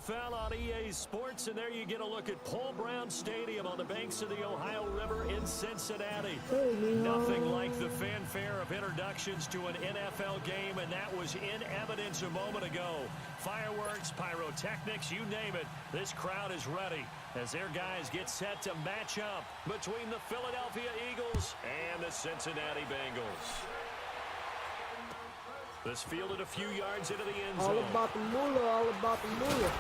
NFL on EA Sports, and there you get a look at Paul Brown Stadium on the banks of the Ohio River in Cincinnati. Nothing like the fanfare of introductions to an NFL game, and that was in evidence a moment ago. Fireworks, pyrotechnics, you name it, this crowd is ready as their guys get set to match up between the Philadelphia Eagles and the Cincinnati Bengals. This fielded a few yards into the end zone. All about the moolah, all about the moolah.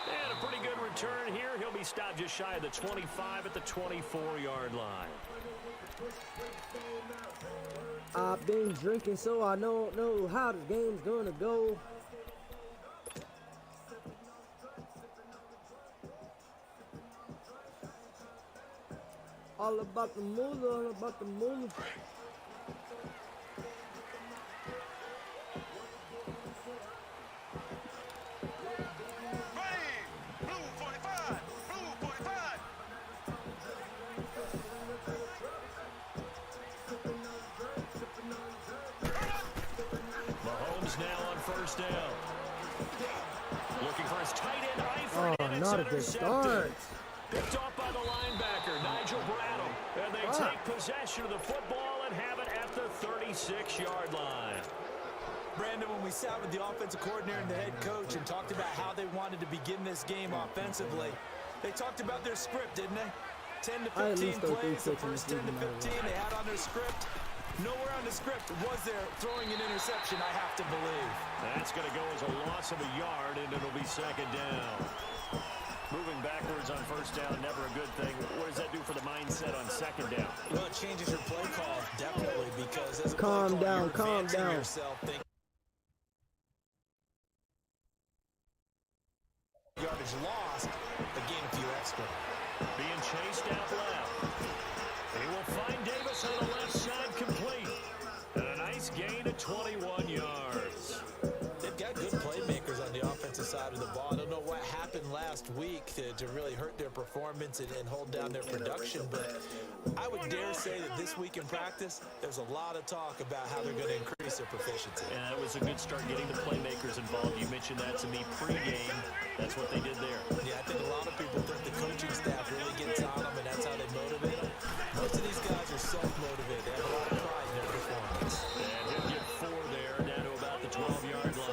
And a pretty good return here. He'll be stopped just shy of the 25 at the 24-yard line. I've been drinking, so I don't know how the game's gonna go. All about the moolah, all about the moolah. Now on first down. Looking for his tight end, Eifert, and it's not a good start. Picked off by the linebacker, Nigel Bradham. And they take possession of the football and have it at the 36-yard line. Brandon, when we sat with the offensive coordinator and the head coach and talked about how they wanted to begin this game offensively, they talked about their script, didn't they? 10 to 15 plays, the first 10 to 15 they had on their script. Nowhere on the script was there throwing an interception, I have to believe. That's going to go as a loss of a yard, and it'll be second down. Moving backwards on first down, never a good thing. What does that do for the mindset on second down? Well, it changes your play call, definitely, because as a calm play call, down, calm down. Yourself, yardage lost, but gain a few extra. Being chased out left. He will find Davis on the left side complete. And a nice gain of 21 yards. They've got good playmakers on the offensive side of the ball. I don't know what happened last week to really hurt their performance and hold down their production, but I would dare say that this week in practice, there's a lot of talk about how they're going to increase their proficiency. And that was a good start getting the playmakers involved. You mentioned that to me pregame. That's what they did there. Yeah, I think a lot of people think the coaching staff really gets on them, and that's how they motivate them. Most of these guys are self-motivated. They have a lot of pride in their performance. And he'll get 4 there, down to about the 12-yard line.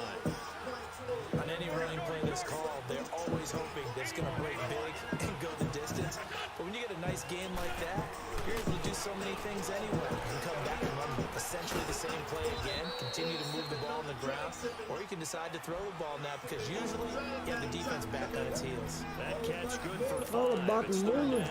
On any running play that's called, they're always hoping that it's going to break big and go the distance. But when you get a nice game like that, you're able to do so many things anyway. You can come back and run essentially the same play again, continue to move the ball on the ground, or you can decide to throw the ball now because usually you have the defense back on its heels. That catch good for 5. All about the moolah.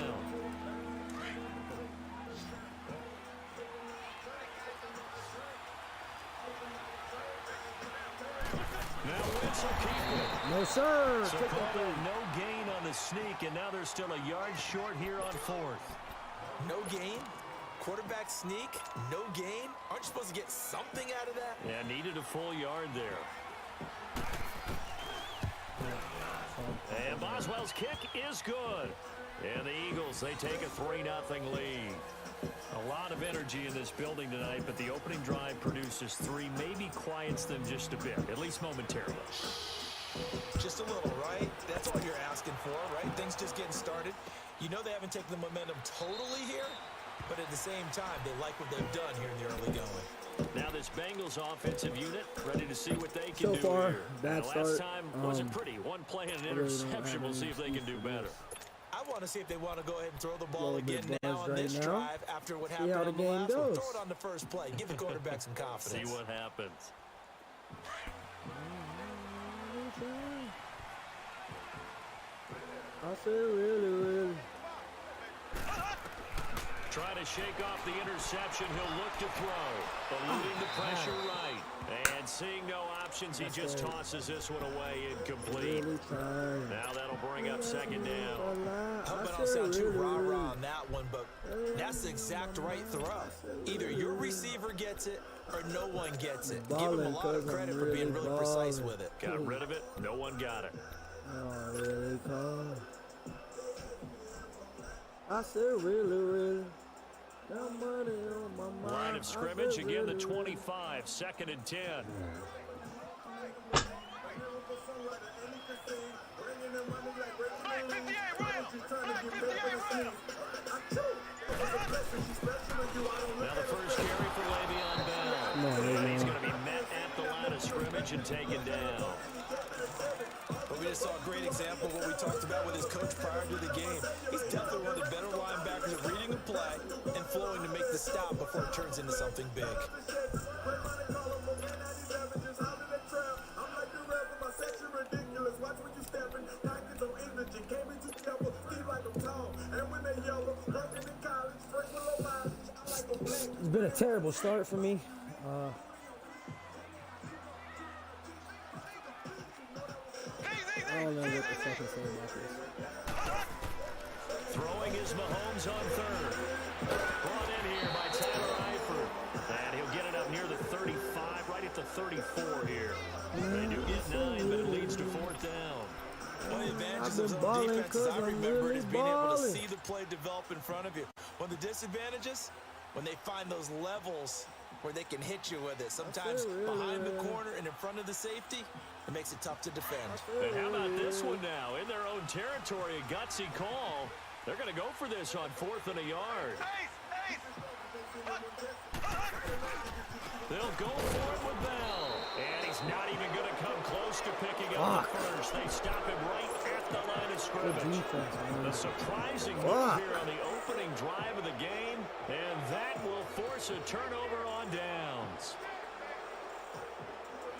No, sir. So no gain on the sneak, and now they're still a yard short here on 4th. No gain? Quarterback sneak? No gain? Aren't you supposed to get something out of that? Yeah, needed a full yard there. And Boswell's kick is good. And the Eagles, they take a 3-0 lead. A lot of energy in this building tonight, but the opening drive produces 3, maybe quiets them just a bit, at least momentarily. Just a little, right? That's all you're asking for, right? Things just getting started. You know they haven't taken the momentum totally here, but at the same time, they like what they've done here in the early going. Now this Bengals offensive unit ready to see what they can So do far, here. bad Last start. time wasn't pretty. One play and an interception. We'll see if they can do better. I want to see if they want to go ahead and throw the ball Little again bit now buzzed on right this now. drive after what See happened how the on the game last one. goes. Throw it on the first play. Give the quarterback some confidence. See what happens. I said really. Trying to shake off the interception. He'll look to throw. Eluding the pressure right. And seeing no options, he just tosses this one away incomplete. Really trying. Now that'll bring up second down. Hope I don't sound too rah-rah on that one, but that's the exact right throw. Either your receiver gets it or no one gets it. Give him a lot of credit for being really precise with it. Got rid of it. No one got it. Oh, really, Cole? I said really. Got money on my mind. Line of scrimmage, again the 25, 2nd and 10. Now the first carry for Le'Veon Bell. And he's going to be met at the line of scrimmage and taken down. But we just saw a great example of what we talked about with his coach prior to the game. He's definitely one of the better linebackers at reading a play and flowing to make the stop before it turns into something big. It's been a terrible start for me. I don't know what the fuck is saying about this. Throwing is Mahomes on third. Brought in here by Tyler Eifert. And he'll get it up near the 35, right at the 34 here. They do get 9, but it leads to 4th down. One of the advantages I've of been some balling defenses 'cause I I'm remember really is being able to balling. see the play develop in front of you. One of the disadvantages, when they find those levels where they can hit you with it. Sometimes behind the corner and in front of the safety, it makes it tough to defend. And how about this one now? In their own territory, a gutsy call. They're going to go for this on 4th and a yard. They'll go for it with Bell. And he's not even going to come close to picking up the first. They stop him right at the line of scrimmage. A surprising move here on the opening drive of the game. And that will force a turnover on downs.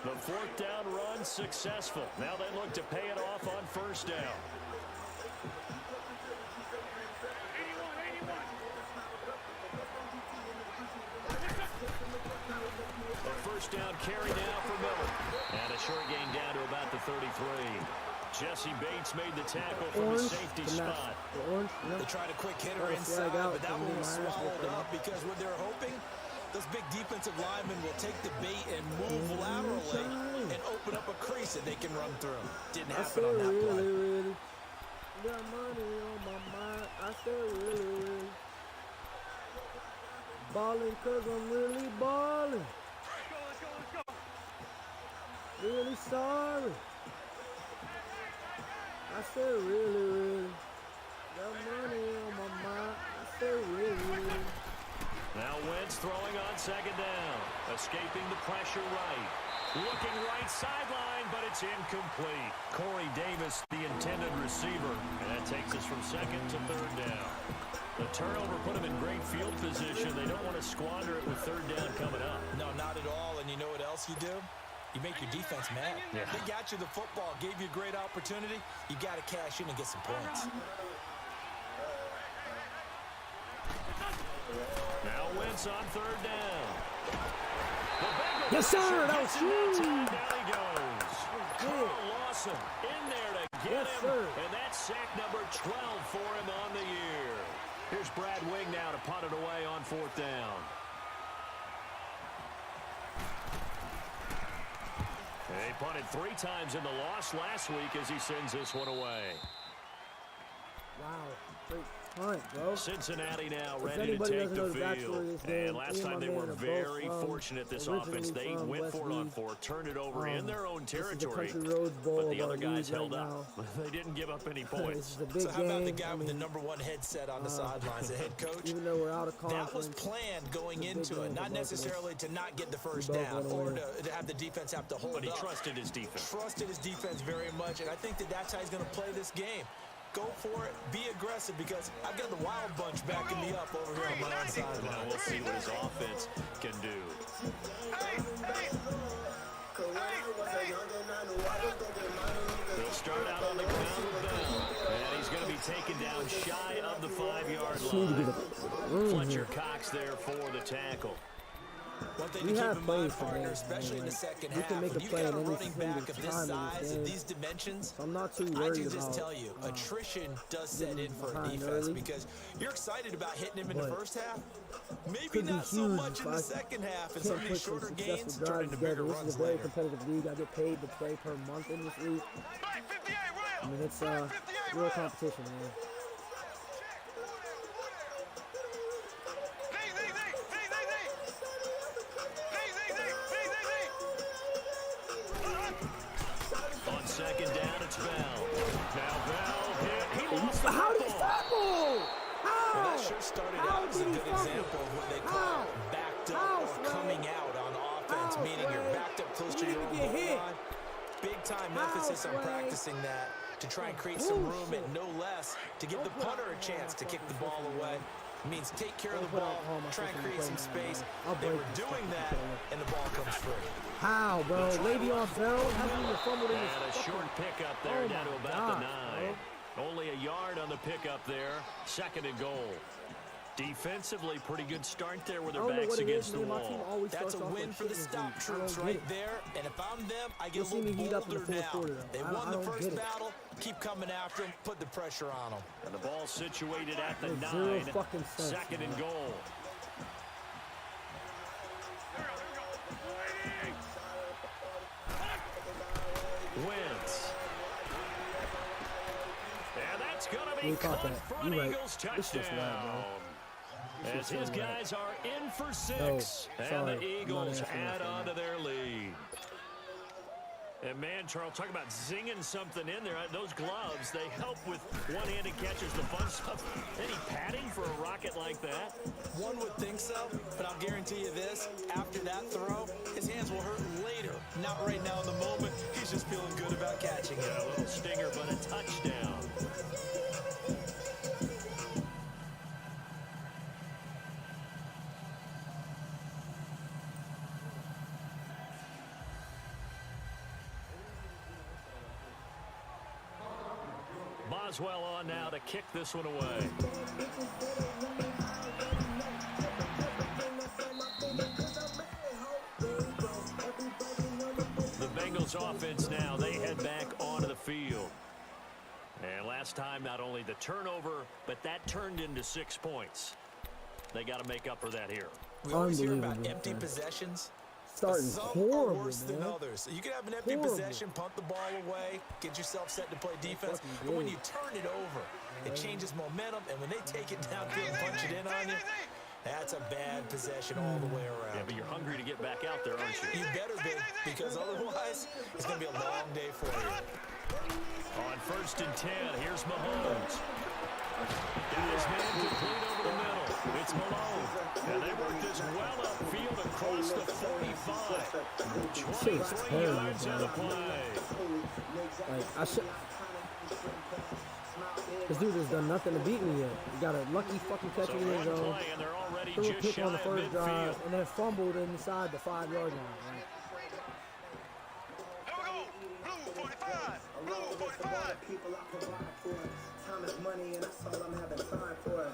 The 4th down run successful. Now they look to pay it off on 1st down. A 1st down carry now for Miller. And a short gain down to about the 33. Jesse Bates made the tackle from the safety spot. They tried a quick hitter inside, but that one was swallowed up because what they're hoping, those big defensive linemen will take the bait and move laterally and open up a crease that they can run through. Didn't happen on that play. Really. Got money on my mind. I said really. Balling 'cause I'm really balling. Really sorry. I said really. Got money on my mind. I said really. Now Wentz throwing on 2nd down. Escaping the pressure right. Looking right sideline, but it's incomplete. Corey Davis, the intended receiver. And that takes us from 2nd to 3rd down. The turnover put them in great field position. They don't want to squander it with 3rd down coming up. No, not at all. And you know what else you do? You make your defense mad. Yeah. They got you the football, gave you a great opportunity. You got to cash in and get some points. Now Wentz on 3rd down. Yes, sir. That was huge. Down he goes. Carl Lawson in there to get him. Sir. And that's sack number 12 for him on the year. Here's Brad Wing now to punt it away on 4th down. And he punted 3 times in the loss last week as he sends this one away. Wow. Great punt, bro. Cincinnati now If ready to anybody take doesn't know the the backstory of this field. game, And last me and time my they man were are both very from- fortunate this originally offense. They from went West 4-on-4, turned it over in their own This is the territory. Country Roads Bowl But the of other our guys league held right up. They didn't give up any This points. is a big So how about the game. guy I with the mean, #1 headset on the sidelines, the head coach? even though we're out of conference, That was planned going it's a big into game it, for not both of us. necessarily to not get the first both down wanna or win. to have the defense have to hold But he up. trusted his defense. Trusted his defense very much, and I think that's how he's going to play this game. Go for it, be aggressive, because I've got the Wild Bunch backing me up over here on my own sideline. Now we'll see what his offense can do. He'll start out on the countdown, and he's going to be taken down shy of the 5-yard line. Fletcher Cox there for the tackle. One thing We to keep have in plays mind, for partner, games, especially in man. the second We half, can make when a you've play got a in any running back single of this time in this size and game. these dimensions, So I'm not too I worried can just about tell you, attrition does set in for a behind defense early. because you're excited about hitting him in the But first half. Maybe could be not so huge much if in the I second half, and can't some of put these some shorter gains successful turn drives into bigger together. This runs is a very later. competitive league. I get paid to play per month in this league. I mean, it's real competition, man. On second down, it's Bell. Now Bell hit. He lost the How did he football. fumble? How? And that sure started How out as a did he good fumble? example of what they How? call backed How, up or Sway? coming out on offense, How, meaning you're Sway? backed up close He to your didn't own get goal hit. line. Big time How, emphasis on Sway? practicing that to try and create some room Bullshit. and no less to give the punter a chance to kick the ball away. It means take care of Don't the put out ball, all my try and fucking create some play, man. space. I'll They break were this doing fucking that, play. and the ball comes free. How, bro? Le'Veon Bell hasn't even fumbled in this And a short pickup there Oh down to my about the God, 9. Only a yard on the pickup there. Second and goal. Defensively, pretty good start there with I their don't know backs what it is, against the man. My team wall. always That's starts a off win like for the shit in stop this league. I troops don't right get it. there. And if I'm them, I get You'll a see me little heat up in the bolder fourth now. quarter, though. They I won the don't first get it. battle. Keep coming after them. Put the pressure on them. And the ball situated at the Makes zero 9. fucking sense, Second and man. goal. Wentz. And that's going to be We caught caught that. for an You're right. Eagles It's just touchdown. right, bro. As his guys are in for 6, No, and sorry. the Eagles I'm not add answering on that. to their lead. And man, Charles, talk about zinging something in there. Those gloves, they help with one-handed catches, the fun stuff. Any padding for a rocket like that? One would think so, but I'll guarantee you this. After that throw, his hands will hurt later. Not right now in the moment. He's just feeling good about catching it. A little stinger, but a touchdown. Boswell on now to kick this one away. The Bengals offense now, they head back onto the field. And last time, not only the turnover, but that turned into 6 points. They got to make up for that here. We always hear about Unbelievable, empty man. possessions. Starting Some are horrible, worse than man. others. You can have an empty Horrible. possession, punt the ball away, get yourself set to play defense. fucking But when did. you turn it over, it changes momentum. And when they take it downfield and punch it in on you, that's a bad possession all the way Yeah, around. but you're hungry to get back out there, aren't you? You better be, because otherwise, it's going to be a long day for you. On 1st and 10, here's Mahomes. Got his man complete over the middle. It's Malone. And they work this well upfield across the 45. 23 yards on the play. Like, I should. This dude has done nothing to beat me yet. He got a lucky fucking catch So in the end one zone. play, and they're already Threw a just pick shy on the of first drive, midfield. and then fumbled inside the 5-yard line. Like, Here we go. Blue 45. Blue 45. People I provide for. Time is money, and that's all I'm having time for.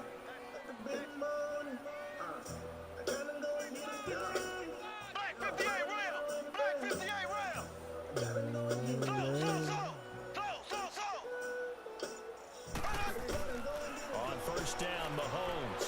The big money. I gotta go and get it done. Black 58 round. Black 58 round. So. On 1st down, Mahomes.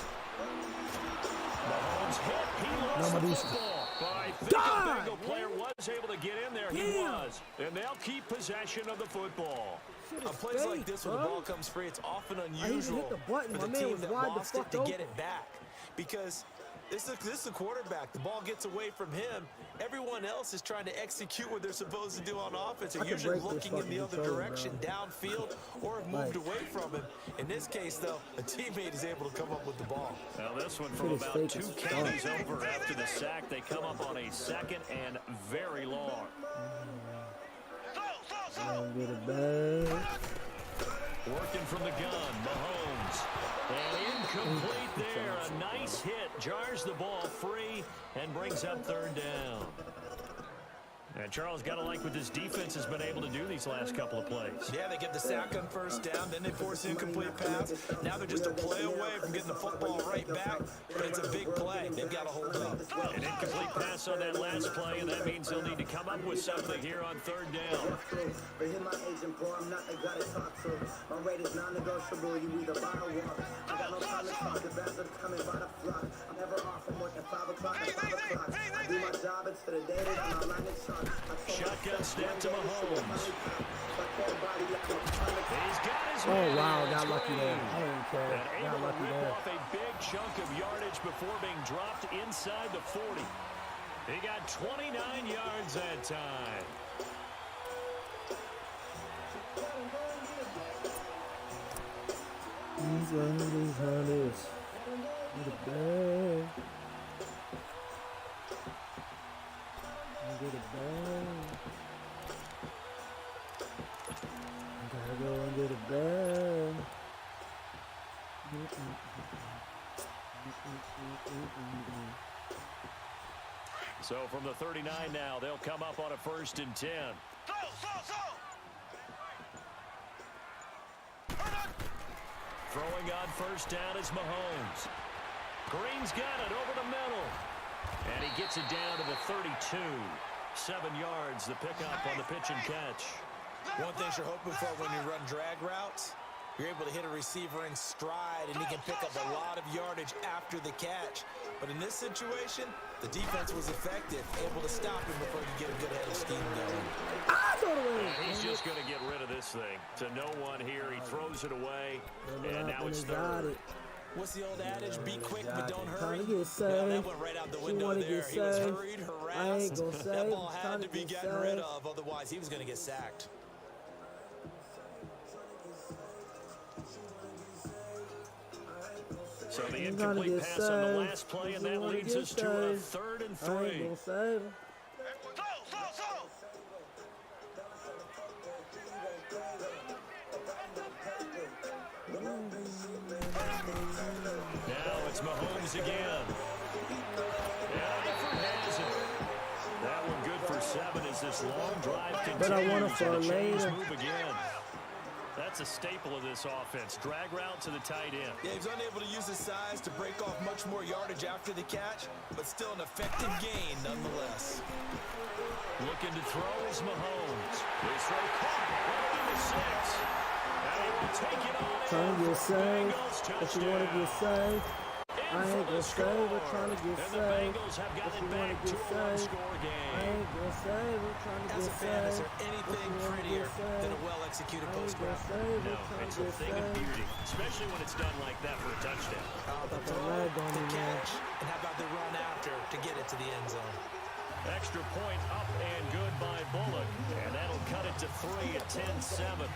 Mahomes hit. He lost the Nobody's- football. But I think God! a Bengal player was able to get in there. He Damn. was. And they'll keep possession of the football. shit On is plays like fake, this, when the bro. ball comes free, it's often even unusual hit the button. for My the man team was that wide the lost it fuck to get open. it back. Because this is a quarterback. The ball gets away from him. Everyone else is trying to execute what they're supposed to do on offense. They're I could usually break this looking in the fucking other controller, direction, bro. downfield, or have moved away from him. In this case, though, a teammate is able to come up with the ball. Now this one from Shit is about fake 2 as counties fuck. over after the sack. They come up on a 2nd and very long. Get it back. Working from the gun, Mahomes. And incomplete there. A nice hit. Jars the ball free and brings up 3rd down. And Charles, got to like what this defense has been able to do these last couple of plays. Yeah, they get the sack on 1st down, then they force an incomplete pass. Now they're just a play away from getting the football right back, but it's a big play. They've got to hold up. An incomplete pass on that last play, and that means they'll need to come up with something here on 3rd down. But hit my agent, bro, I'm not the guy to talk to. My rate is non-negotiable, you either buy or walk. I got no time to talk, the bastards coming by the flock. I'm never off from work at 5 o'clock to 5 o'clock. I do my job until the day that I'm online and shot. Shotgun snap to Mahomes. He's got his Oh, man. wow, It's got lucky there. great. I don't even care. And Got able to lucky rip there. off a big chunk of yardage before being dropped inside the 40. He got 29 yards that time. These hunters. Get it back. Get it back. Gotta go and get it back. So from the 39 now, they'll come up on a 1st and 10. Throwing on 1st down is Mahomes. Green's got it over the middle. And he gets it down to the 32. 7 yards, the pickup on the pitch and catch. One thing you're hoping for when you run drag routes, you're able to hit a receiver in stride, and he can pick up a lot of yardage after the catch. But in this situation, the defense was effective, able to stop him before he could get a good head of steam going. He's just going to get rid of this thing. To no one here. He throws it away, and now it's got 3rd. it. What's the old adage? Be quick, but don't Trying hurry. to get saved. Well, that went right out the window wanna there. get He was saved. hurried, I ain't harassed. gonna That save. ball had Trying to to be get gotten rid saved. of, otherwise he was going to get sacked. So the He's gonna incomplete get pass on the saved. last play, and He's that gonna leads get us to a saved. 3rd and I ain't 3. gonna save him. Now it's Mahomes again. And Eifert has it. That one good for 7 as this long drive continues. But I want it for and the chains later. move again. That's a staple of this offense. Drag route to the tight end. Yeah, he was unable to use his size to break off much more yardage after the catch, but still an effective gain nonetheless. Looking to throw is Mahomes. This throw caught right on the 6. And he will take it on Trying to in get for saved. Bengals If you want to get saved, In I for ain't the gonna save. We're score. trying to get And the saved. Bengals have got If it you want back to to get a saved, one-score I game. ain't gonna save. We're trying to As get a fan, is saved. there anything If you wanna prettier get saved, than a well-executed I ain't post gonna route? save. No, We're trying it's to a get thing of saved. beauty, especially when it's done like that for a touchdown. The Got throw, that leg on the him, man. catch, and how about the run after to get it to the end zone? Extra point up and good by Bullock. And that'll cut it to 3 at 10-7.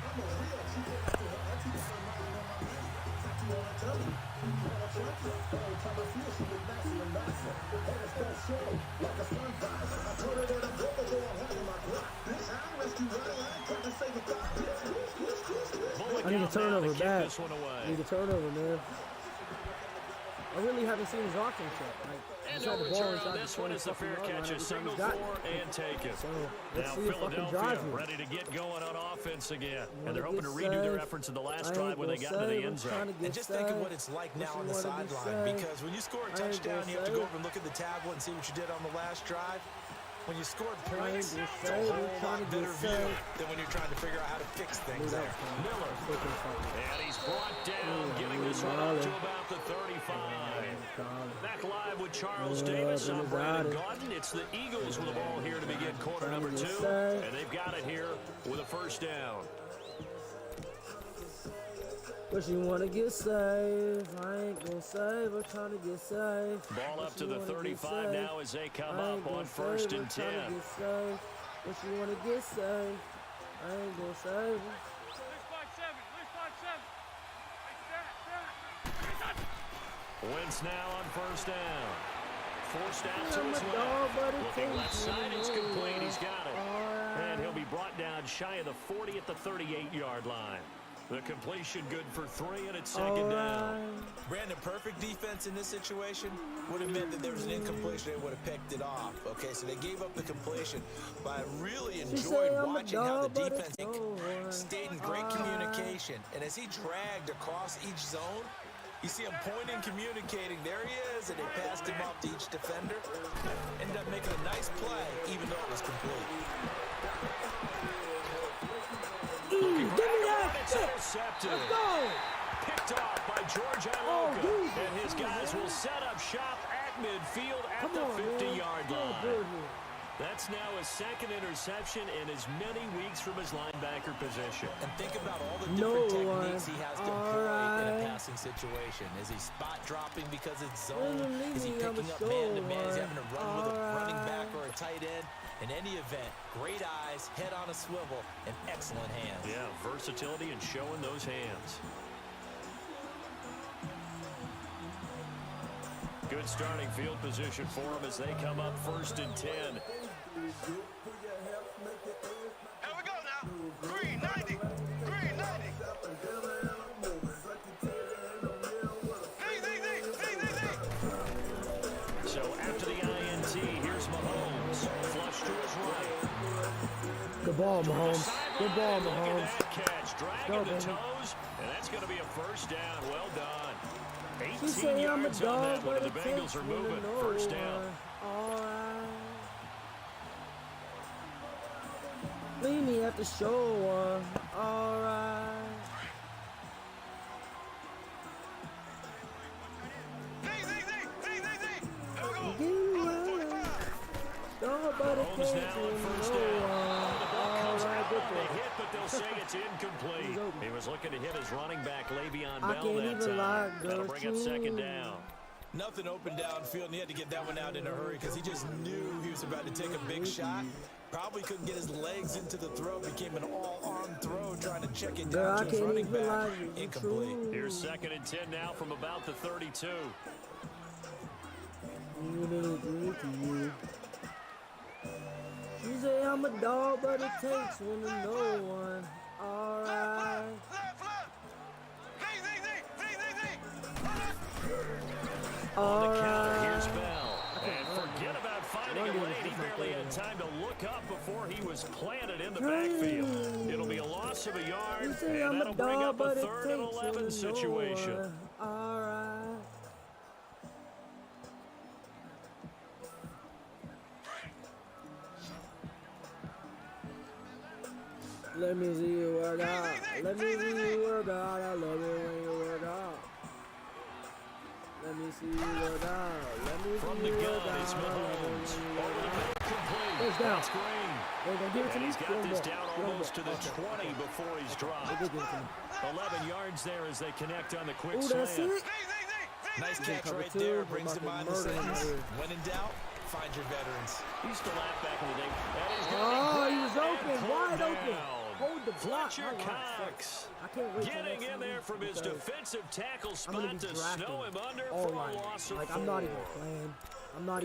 Bullock I need a out now to turnover kick back. this one away. I need a turnover, man. I really haven't seen his offense yet. Like, And he's had no the ball return inside on the this one 20 is the fucking fair yard line catch. A every time single he's got for it. and take it. So, let's Now see if fucking Philadelphia drives me. ready to get going on offense again. Wanna And they're hoping to get redo their saved. efforts in the last I ain't drive when they gonna got into the save. end I'm trying zone. to get And just think of saved. what it's like If now you on the wanna be sideline, saved, because when you score a I ain't touchdown, gonna you have to go save. over and look at the tablet and see what you did on the last drive. When you scored I ain't points, gonna it's a save. whole I'm trying lot to get better view saved. than when you're trying to figure out how to fix things there. Miller. And he's brought down, getting this one up to about the 35. Back live with Charles Davis. I'm Brandon Gaudin. It's the Eagles with the ball here to begin quarter number 2. And they've got it here with a first down. But you wanna get safe. I ain't gonna save. I'm trying to get safe. Ball But up to you the wanna get 35 safe. now as they come I ain't up gonna on 1st save, and I'm trying 10. to get safe. But you wanna get safe. I ain't gonna save. Wentz now on 1st down. Forced out to I'm his a dog, but left. it Looking takes left side, one it's to complete. know. He's got it. And he'll be brought down shy of the 40 at the 38-yard line. The completion good for 3, and it's second down. Brandon, perfect defense in this situation would have meant that there was an incompletion. They would have picked it off. Okay, so they gave up the completion. But I really enjoyed watching how the defense stayed in great communication. And as he dragged across each zone, you see him pointing, communicating. There he is, and they passed him off to each defender. Ended up making a nice play, even though it was complete. Give me that It's shit. intercepted. Let's go. Picked off by George Iloka. And his guys will set up shop at midfield at the 50-yard line. That's now his second interception in as many weeks from his linebacker position. And think about all the different techniques he has to employ in a passing situation. Is he spot dropping because it's zone? Is he picking up man-to-man? Is he having to run with a running back or a tight end? In any event, great eyes, head on a swivel, and excellent hands. Yeah, versatility and showing those hands. Good starting field position for him as they come up 1st and 10. Here we go now. Green 90. Green 90. So after the INT, here's Mahomes. Flush to his right. Good ball, Mahomes. Good ball, Look at Mahomes. that catch. Dragging Go, the baby. toes. And that's going to be a 1st down. Well done. She 18 say I'm a yards on dog, that one. but The it Bengals takes are one to moving. know 1st down. one. Alright. Leave me at the show one. Alright. Give me one. Dog, but it Mahomes takes now on one 1st to know down. one. The ball comes Alright, out good on for the him. hit, but they'll say it's incomplete. He was looking to hit his running back, Le'Veon I Bell, can't that even lie, time. That'll bring up 2nd down. Nothing open downfield, and he had to get that one out in a hurry because he just knew he was about to take a big shot. Probably couldn't get his legs into the throw. Became an all-arm throw, trying to check it Girl, down I to his can't running even back. lie, it's Incomplete. true. Here's 2nd and 10 now from about the 32. You say I'm a dog, but it takes one to know one. Alright. On the counter, here's Alright. Bell. And forget about finding a lane. He barely had time to look up before he was planted in the backfield. It'll be a loss of a yard, You and say I'm a that'll bring dog, up a but it 3rd and takes one 11 to know situation. one. Alright. Let me see you work out. Let me see you work out. I love it when you work out. Let me see you work out. Let me From see the you gun, work out. it's Mahomes. Over the middle, complete. First down. That's Green. They're gonna give it to And me. he's got this down Throw the almost to ball. the 20 before he's They dropped. did give it to me. 11 yards there as they connect on the quick Ooh, slant. that's it. Nice catch cover right two. there. We're Brings about to to mind the murder him sentence. here. When in doubt, find your veterans. He used to laugh back in the day. That is Oh, gonna be he was good open, and wide pulled open. down. Hold the block. Fletcher My line Cox sucks. I can't wait till getting next in there week from his because defensive tackle I'm spot gonna be to drafting snow him under all for a line. loss of Like 4. I'm not even playing. I'm not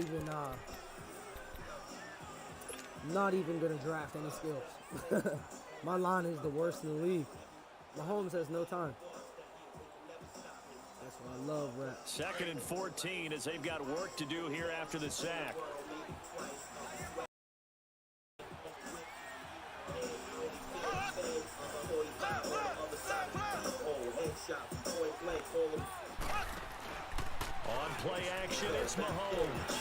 even gonna draft any skills. My line is the worst in the league. Mahomes has no time. That's why I love rap. 2nd and 14 as they've got work to do here after the sack. On play action, it's Mahomes.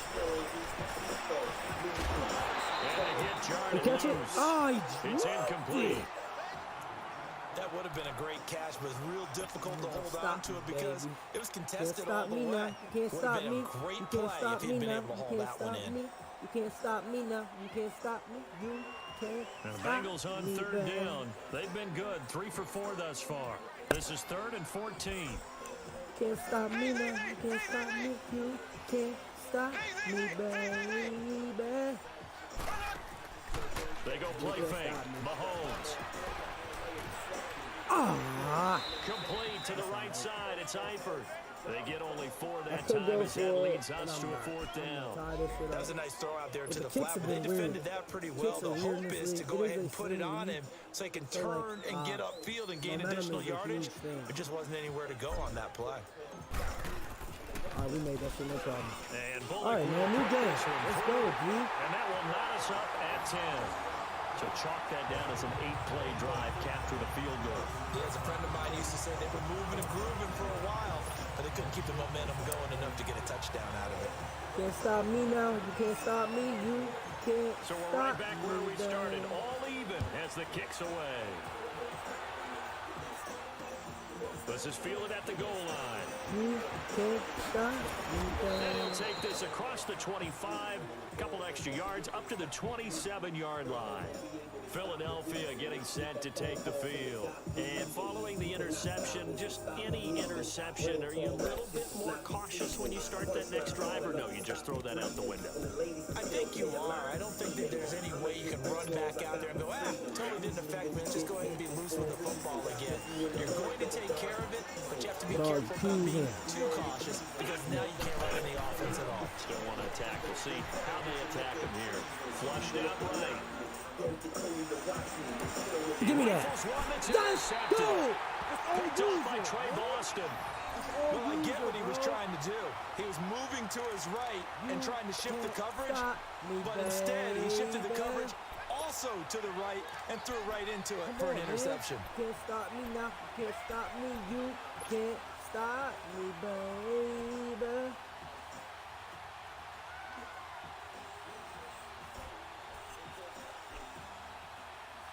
And a hit jarred You catch it? loose. Oh, he It's dropped incomplete. it. That would have been a great catch, but it's real difficult to hold Stop on to it because baby. it was Can't contested all stop the me way. now. You can't Would stop have been me. a great You play can't stop if he'd me been now. able to You hold can't that one stop in. me. You can't stop me now. You can't stop me. You can't And the stop Bengals on me, 3rd baby. down. They've been good, 3 for 4 thus far. This is 3rd and 14. Can't stop me now. You can't stop me. You can't stop me, baby. They go play fake. Mahomes. Complete to the right side. It's Eifert. They get only 4 that time as that leads us to a 4th down. That was a nice throw out there to the flat, but they defended that pretty well. The hope is to go ahead and put it on him so he can turn and get upfield and gain additional yardage. It just wasn't anywhere to go on that play. All right, we made that shit, no problem. And All right, man, new game. Let's go, G. And that will knot us up at 10. So chalk that down as an 8-play drive, captured a field goal. Yeah, as a friend of mine used to say, they were moving and grooving for a while, but they couldn't keep the momentum going enough to get a touchdown out of it. Can't stop me now. You can't stop me. You can't So we're stop right back me, where we started, baby. all even as the kick's away. This is fielded at the goal line. You can't stop me, And he'll baby. take this across the 25, a couple extra yards, up to the 27-yard line. Philadelphia getting set to take the field. And following the interception, just any interception, are you a little bit more cautious when you start that next drive, or no, you just throw that out the window? I think you are. I don't think that there's any way you can run back out there and go, totally didn't affect me. Let's just go ahead and be loose with the football again. You're going to take care of it, but you have to be careful about being too cautious because now you can't run any offense at all. Still want to attack. We'll see how they attack him here. Flushed out right. Give me that. Rifles one that's Let's intercepted. go. Picked up by Trey Boston. Well, I get what he was trying to do. He was moving to his right and trying to shift the coverage, but instead he shifted the coverage also to the right and threw right into it for an interception. You can't stop me now. You can't stop me. You can't stop me, baby.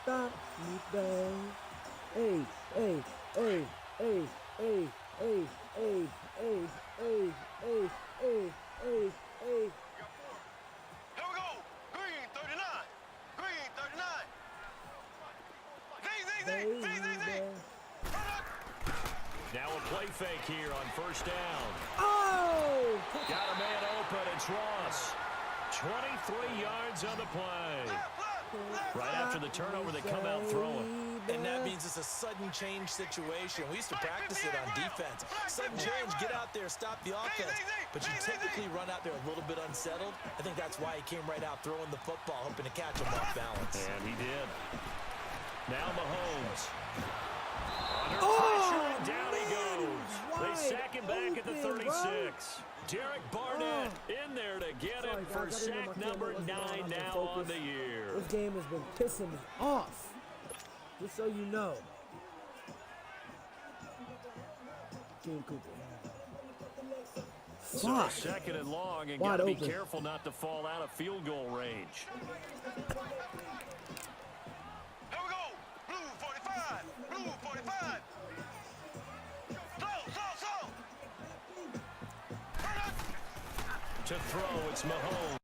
Stop me, baby. Hey, hey, hey, hey, hey, hey, hey, hey, hey, hey, hey, hey, hey. Here we go. Green 39. Green 39. Baby. Now a play fake here on first down. Oh! Got a man open. It's Ross. 23 yards on the play. Right after the turnover, they come out throwing. And that means it's a sudden change situation. We used to practice it on defense. Sudden change, get out there, stop the offense. But you typically run out there a little bit unsettled. I think that's why he came right out throwing the football, hoping to catch him off balance. And he did. Now Mahomes. Under pressure, and down he goes. They sack him back at the 36. Derek Barnett in there to get him for sack number 9 now on the year. This game has been pissing me off. Just so you know. King Cooper. So Fuck. 2nd and long, and Wide got to be open. careful not to fall out of field goal range. Here we go. Blue 45. Blue 45. Slow. To throw, it's Mahomes.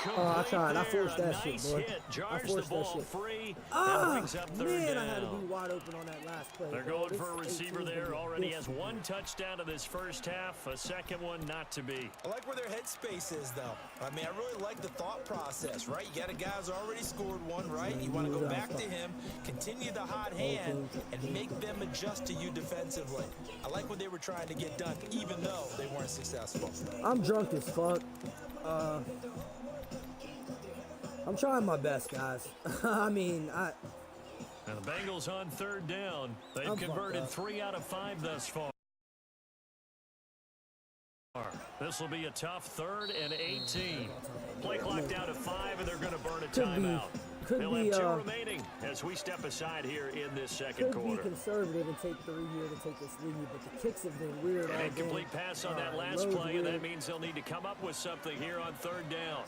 I tried. I forced that shit, boy. I forced that shit. Free, Man, down. I had to be wide open on that last play. They're bro. going This for a receiver 18's there. gonna be Already has different. 1 touchdown in this first half. A second one not to be. I like where their headspace is, though. I mean, I really like the thought process, right? You got a guy who's already scored one, right? You want to go back to him, continue the hot hand, and make them adjust to you defensively. I like what they were trying to get done, even though they weren't successful. I'm drunk as fuck. I'm trying my best, guys. I mean, And the Bengals on 3rd down. They've I'm converted fucked up. 3 out of 5 thus far. This will be a tough 3rd and 18. Play clock down to 5, and they're going to burn a timeout. They'll have 2 remaining as we step aside here in this second could quarter. be conservative and take 3 here to take this lead, but the kicks have been weird all An game. incomplete pass on that last loads play, and weird. that means they'll need to come up with something here on 3rd down.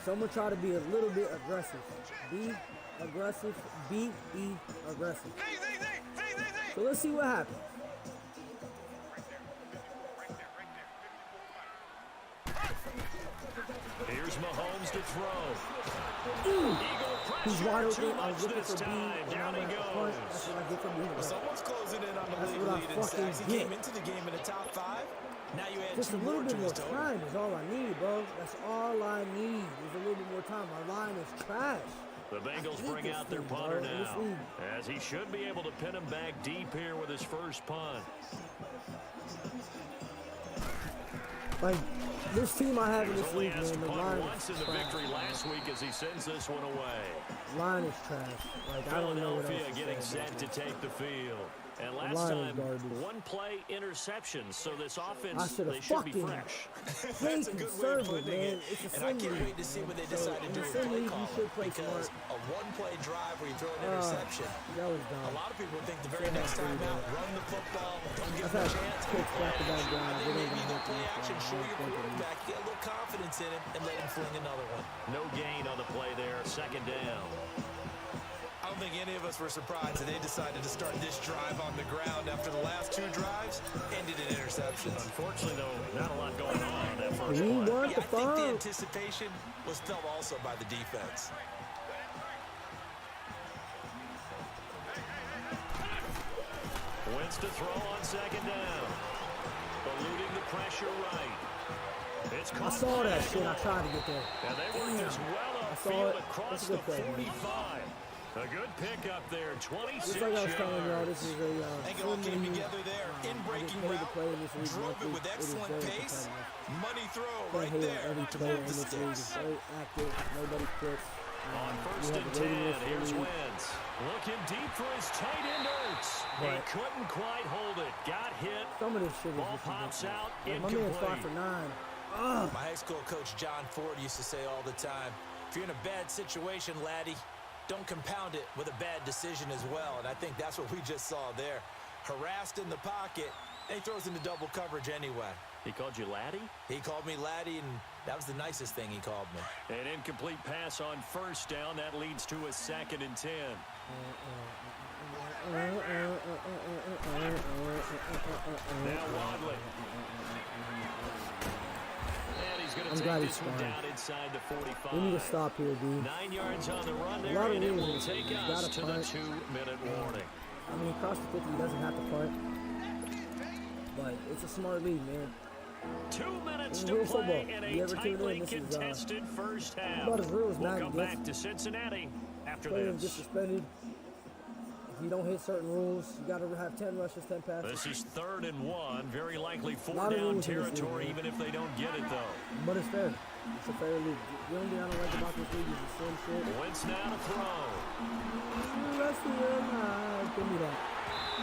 So I'm going to try to be a little bit aggressive. Be aggressive. Be aggressive. So let's see what happens. Here's Mahomes to throw. Eagle He's Pressure wide too open. I was much looking this for B, time. and Down I'm he going to punt. goes. That's what I get from being Well, someone's closing in on the That's league what I lead in fucking sacks. He get. came into the game in the top 5. Now you add Just a 2 little more bit to more his total. time is all I need, bro. That's all I need. Is a little bit more time. My line is trash. The Bengals hate bring this out their thing, punter bro. This now, league. as he should be able to pin him back deep here with his first punt. Like, this team I have He in was this only league, asked man, to the punt line once in is the trash. victory last week as he sends this one away. Line is trash. Like, I don't know what else Philadelphia to getting say set about to this. take the field. And last line is time, garbage. one play interception. So this I offense, should they have should be fucking fresh. That's a good way of conservative, putting man. it. It's a And I sim can't league, wait to see what they So, decide to in do the with sim play league, you calling. should play Because smart. a one-play drive where you throw an interception, That was dumb. a lot of people think the very next time out, run the football, don't give I've them a had chance. kicks back to back down. I They think ain't maybe gonna the hit play me, action, so show I'm your thinking- quarterback, get a little confidence in him, and let him fling another one. No gain on the play there. Second down. I don't think any of us were surprised that they decided to start this drive on the ground after the last 2 drives ended in interceptions. Unfortunately, though, not a lot going on in that first We play. want Yeah, I the think the phone. anticipation was felt also by the defense. Wins to throw on second down. Eluding the pressure right. It's I caught saw by that shit. I Aguilar. tried to get there. And they worked this well I saw upfield it. across That's a the good play, man. 45. A good pickup there, 26 Just like I was telling y'all, this is a I think it all sim came league. together there. In I breaking get paid to route, play in this league drove it monthly. with It is excellent very pace. competitive. Money throw I right hate there every to player move in the this league. It's sticks. very active. Nobody quits. On We first have and a waiting 10, list for here's the league. Wentz. Looking deep for his tight end Ertz. He But- couldn't quite hold it. Got hit. Some of this shit is Ball just pops ridiculous. out, Like, my man's 5 for incomplete. 9. My high school coach John Ford used to say all the time, if you're in a bad situation, laddie, don't compound it with a bad decision as well. And I think that's what we just saw there. Harassed in the pocket, and he throws into double coverage anyway. He called you Laddie? He called me laddie, and that was the nicest thing he called me. An incomplete pass on first down. That leads to a second and 10. Now Wadley. And he's going I'm to glad take he's this one fine. down inside the 45. We need to stop here, dude. 9 yards on the run A there, lot of and it will reasons. take You us gotta to the punt. 2-minute warning. I mean, across the 50, he doesn't have to punt. But it's a smart league, man. 2 minutes This is to real play football. in You a ever tune in, tightly this is, contested first half. about as real as We'll Madden come gets. back to Cincinnati after Players get this. suspended. If you don't hit certain rules, you got to have 10 rushes, 10 passes. This is 3rd and 1. Very likely Lot of 4-down rules in this league, territory, man. even if they don't get it, though. But it's fair. It's a fair league. The only thing I don't like about this league is the same shit. Wentz now to throw. The rest of your life. Give me that.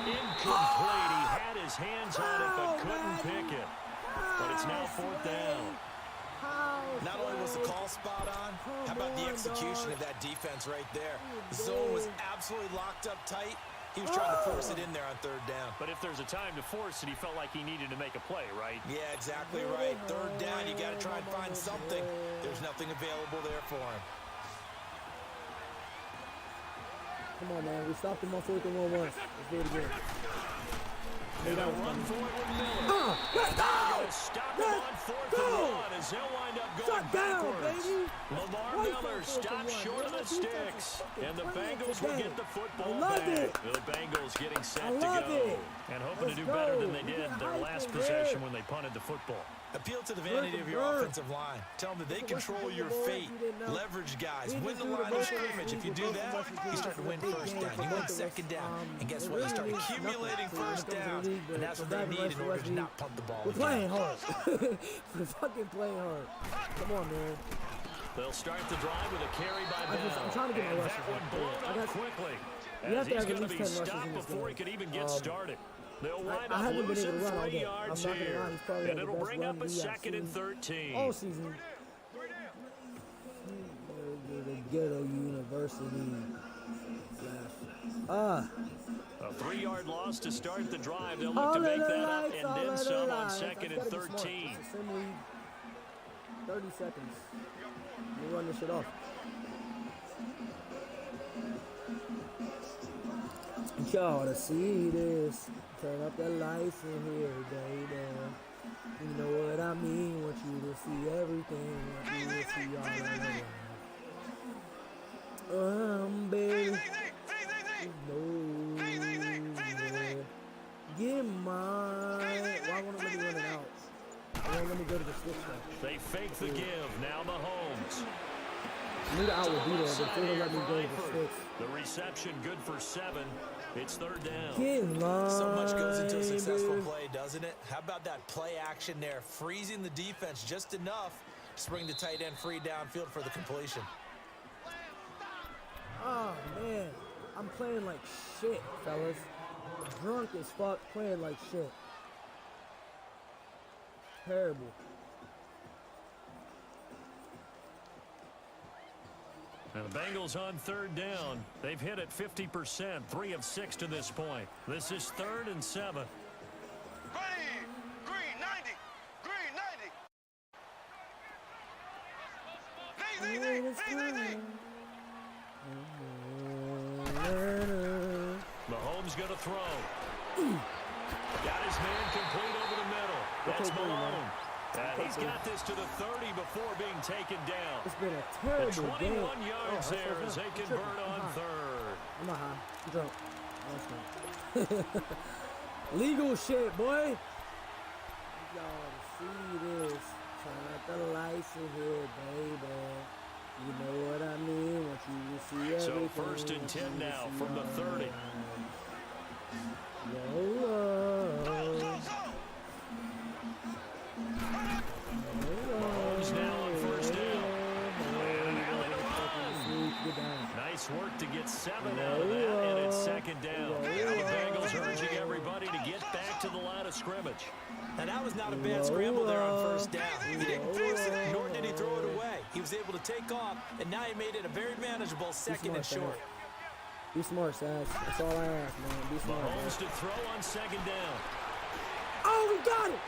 Incomplete. He had his hands on it, but couldn't pick it. But it's now 4th down. Not only was the call spot on, how about the execution of that defense right there? The zone was absolutely locked up tight. He was trying to force it in there on 3rd down. But if there's a time to force it, he felt like he needed to make a play, right? Yeah, exactly right. 3rd down, you got to try and find something. There's nothing available there for him. Come on, man. We stopped him on 4th and 1 once. Let's do it again. And they'll run for it with Miller. Let's They're go! going to stop him on 4th go! and 1 as he'll wind up going Shut down, backwards. baby! Lamar Right Miller for 4th and stops 1. short of the Your defense is sticks. fucking And the playing Bengals will today. get the football I love back. it. The Bengals getting set I to love go. it. And hoping Let's to do better go. than they We did get their hype last in possession here. when they punted the football. Appeal to the vanity of your offensive line. Tell them that they control your fate. Leverage guys. Win the line of scrimmage. If you do that, you start to win 1st down. You win 2nd down. And guess what? You start accumulating 1st downs. And that's what they need in order to not punt the ball We're again. playing hard. We're fucking playing hard. Come on, man. They'll start the drive with a carry by I'm trying to get my and rushes that one up. blown I up got- quickly. You have As to he's have at going to least be 10 rushes stopped in this before he game. could even get started. They'll wind I up haven't been able losing to run all 3 day. yards I'm not gonna here. lie, he's probably And the it'll best bring run up a D I've 2nd and seen 13. all season. The ghetto university. A 3-yard loss to start the drive. They'll look to make that up and then some on 2nd and 13. It's a sim league. 30 seconds. We run this shit off. Y'all to see this. Turn up the lights in here, baby. You know what I mean. Want you to see everything. Want you to see all of it. won't let me go to the switch though. They fake the give. Now Mahomes. I knew the out would be there, but they don't let me go to the Eifert. switch. The reception good for 7. It's third down. Get in line, So much goes into a successful dude. play, doesn't it? How about that play action there? Freezing the defense just enough to bring the tight end free downfield for the completion. Oh, man. I'm playing like shit, fellas. Drunk as fuck, playing like shit. Terrible. And the Bengals on third down. They've hit it 50%, 3 of 6 to this point. This is 3rd and 7. Ready. Green 90. Green 90. Mahomes going to throw. Got his man complete over the middle. That's Malone. And he's got this to the 30 before being taken down. It's been a And terrible 21 game. yards there as they convert on I'm third. I'm not high. I'm drunk. No, it's not. Legal shit, boy. Y'all see this. Turn out the lights in here, baby. You know what I mean? Want you to see everything. So 1st and 10 now from the 30. Mahomes now on 1st down. And an alley to run. Nice work to get 7 out of that, and it's 2nd down. Now the Bengals urging everybody to get back to the line of scrimmage. And that was not a bad scramble there on 1st down. He didn't force it, nor did he throw it away. He was able to take off, and now he made it a very manageable 2nd and short. Be smart, Sass. That's all I ask, man. Be smart. Mahomes to throw on 2nd down. Oh, we got it!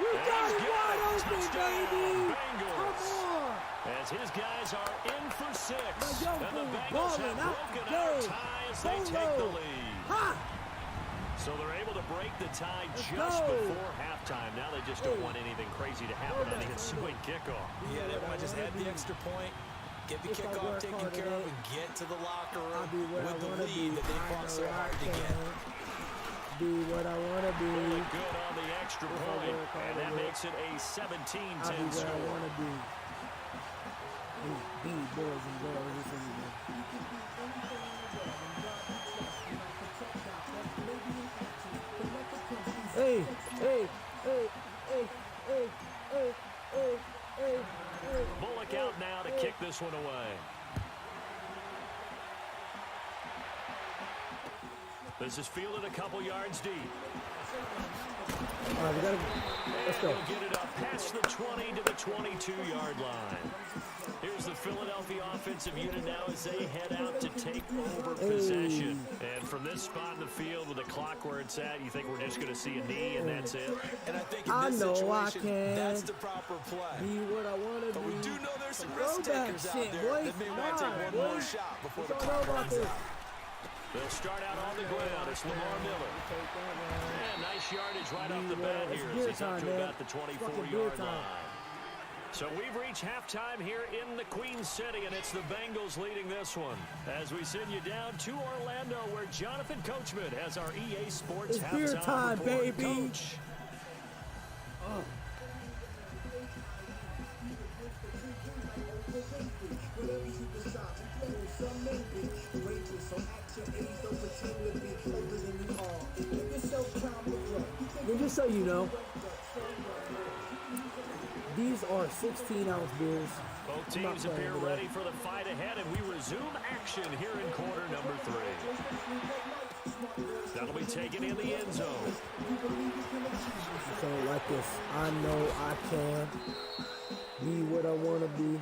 We got it wide open, Touchdown, baby! Bengals. Come on! As his guys are in for 6. My young And the boy Bengals balling have out broken the our game. tie as they take the lead. Ha! So they're able to break the tie Let's just go. before halftime. Now they just don't want anything crazy to happen on the ensuing kickoff. Yeah, they want to just add the extra point, get the If I kickoff work taken hard care of, at it, and get to the locker I'll be room where I with the wanna lead be. that they I fought so know I hard to get. can. Be what I wanna be. Really good on the extra If I point, work hard and that at it, makes it a I'll be 17-10 where I score. wanna be. Be boys and girls. Listen to me. Hey, hey, hey, hey, hey, hey, hey, hey, hey. Bullock out now to kick this one away. This is fielded a couple yards deep. All right, we gotta. Let's go. And he'll get it up past the 20 to the 22-yard line. Here's the Philadelphia offensive unit now as they head out to take over possession. And from this spot in the field with the clock where it's at, you think we're just going to see a knee and that's it? And I think in I this know I situation, can that's the proper play. Be what I wanna But we be. do know there's some Throw risk that takers shit, out there boys. that may want to take one Nah, more boys. shot before We the don't know clock about runs this. out. They'll start out on the ground. It's Lamar Miller. And nice yardage right off the bat here as he's up to about the 24-yard line. So we've reached halftime here in the Queen City, and it's the Bengals leading this one. As we send you down to Orlando, where Jonathan Coachman has our EA Sports It's beer halftime time, report. baby. Coach. And just so you know, these are 16-ounce beers. Both teams appear ready for the fight ahead, and we resume action here in quarter number 3. That'll be taken in the end zone. So like this, I know I can be what I want to be.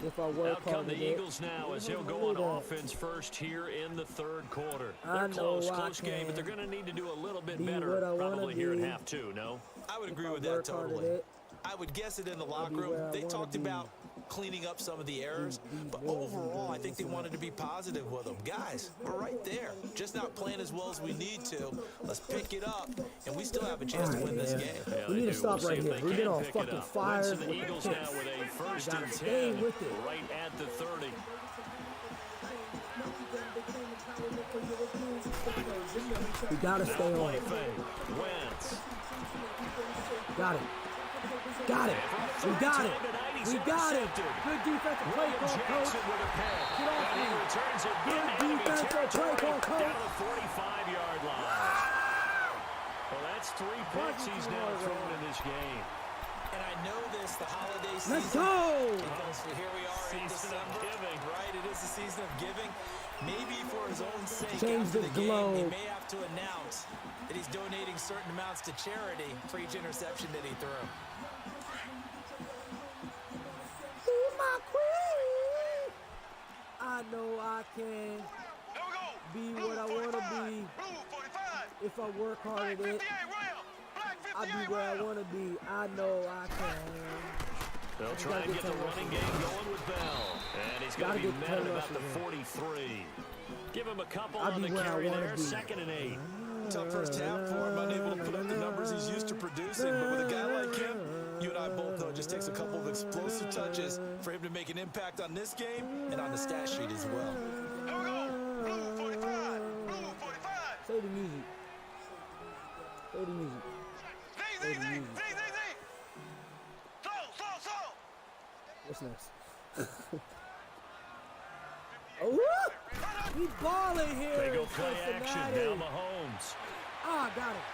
If I work Out come hard the at it. Eagles now as he'll go on offense first here in the third quarter. I They're know close I game, but can they're going to need to do a little bit be better what I wanna probably here at be. half 2, no? I would If agree I with that work hard at totally. it, I would guess it in the I'll locker be room. where I They wanna talked be. about cleaning up some of the errors, but overall, I think they wanted to be positive with them. Guys, we're right there. Just not playing as well as we need to. Let's pick it up, and we still have a chance to win this game. Yeah, we they need to do. stop We'll right see here. if they We've been can on pick it fucking up. fire. Led to the Eagles now with a first gotta and stay 10 with it. right at the 30. We gotta Now stay on play it. fake. Wentz. Got it. Got it. We got it. We got it. Good defensive play call, coach. Get off me. Good defensive play call, Down coach. to the 45-yard line. Well, that's 3 picks he's now thrown in this game. And I know this, the holiday season. Let's go. Because here we are in Season of December. giving. Right, it is the season of giving. Maybe for his own sake, Change after the the game, he globe. may have to announce that he's donating certain amounts to charity for each interception that he threw. Be my queen. I know I can Here we go. be Blue what I want to 45. be. Blue 45. If I work hard Black at it. 58 round. Black 58 I'll be where I round. want to be. I know I can. They'll try and get the running game going with Bell. And he's going Gotta to be get met at 10 about the rushes 43. Give him a couple I'll on be the where I carry wanna there. be. 2nd and 8. Tough first half for him, unable to put up the numbers he's used to producing. But with a guy like him, you and I both know it just takes a couple of explosive touches for him to make an impact on this game and on the stat sheet as well. Here we go. Blue 45. Blue 45. Say the music. Say the music. Zing, zing, zing. Zing, zing, zing. So. What's next? Oh, we balling here. They go in play action. Cincinnati. Now Mahomes. Ah, got it.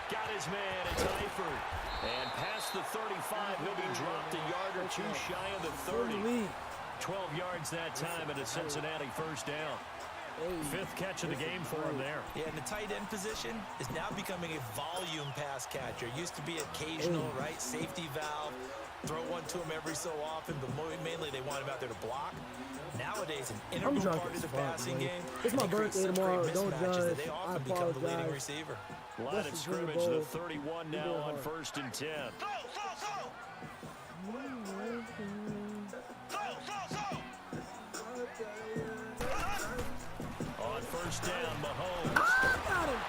Got his man. It's Eifert. And past the 35, he'll be dropped a yard or two shy of the 30. Holy. 12 yards that time and a Cincinnati first down. Hey. 5th catch of the game for him there. Yeah, and the tight end position is now becoming a volume pass catcher. Used to be occasional, right? Safety valve. Throw one to him every so often, but mainly they want him out there to block. Nowadays, an I'm integral drunk part of as the fuck, passing man. game. It's my and it creates birthday such tomorrow. great Don't mismatches judge. that they often I become the leading apologize. receiver. Line of West Virginia scrimmage, the Bowl. 31 You now doing on hard. 1st and 10. So. On 1st down, Mahomes. Ah, got him.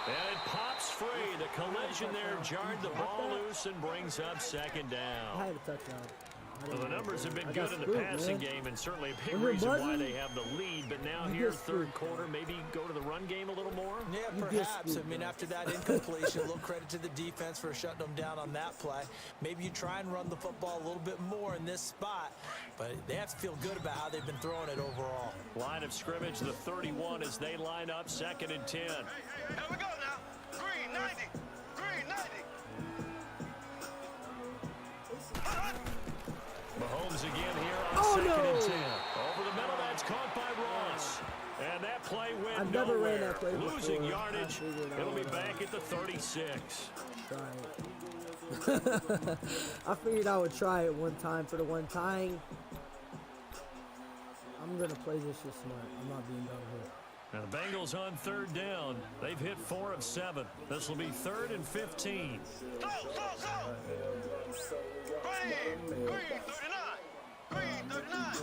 And it pops free. The collision there jarred the ball loose and brings up 2nd I down. had a touchdown. Well, the numbers have been I got good in the screwed, passing man. game and certainly a big When you're reason why buzzing, they have the lead. But now you here, get 3rd screwed. quarter, maybe go to the run game a little more. Yeah, You get perhaps. screwed, I mean, bro. after that incompletion, a little credit to the defense for shutting them down on that play. Maybe you try and run the football a little bit more in this spot, but they have to feel good about how they've been throwing it overall. Line of scrimmage, the 31 as they line up, 2nd and 10. Here we go now. Green 90. Green 90. Mahomes again here on Oh, 2nd no. and 10. Over the middle, that's caught by Ross. And that play went I've never ran nowhere. that play before. Losing I yardage. figured I It'll be would, back at the 36. Try it. I figured I would try it one time for the one time. I'm gonna play this shit smart. I'm not being dumb here. Now the Bengals on 3rd down. They've hit 4 of 7. This will be 3rd and 15. So. Green 39. Green 39.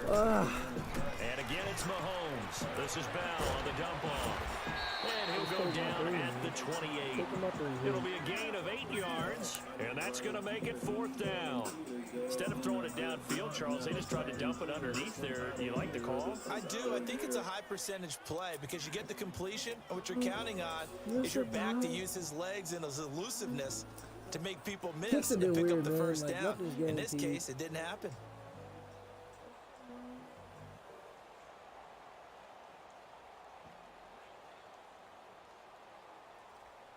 And again, it's Mahomes. This is Bell on the dump off. And he'll go down at the 28. Pick him up in here. It'll be a gain of 8 yards, and that's going to make it 4th down. Instead of throwing it downfield, Charles, they just tried to dump it underneath there. Do you like the call? I do. I think it's a high percentage play because you get the completion, and what you're counting on is your back to use his legs and his elusiveness to make people miss Kicks a and bit pick weird, up the man. first Like, down. nothing's In this guaranteed. case, it didn't happen.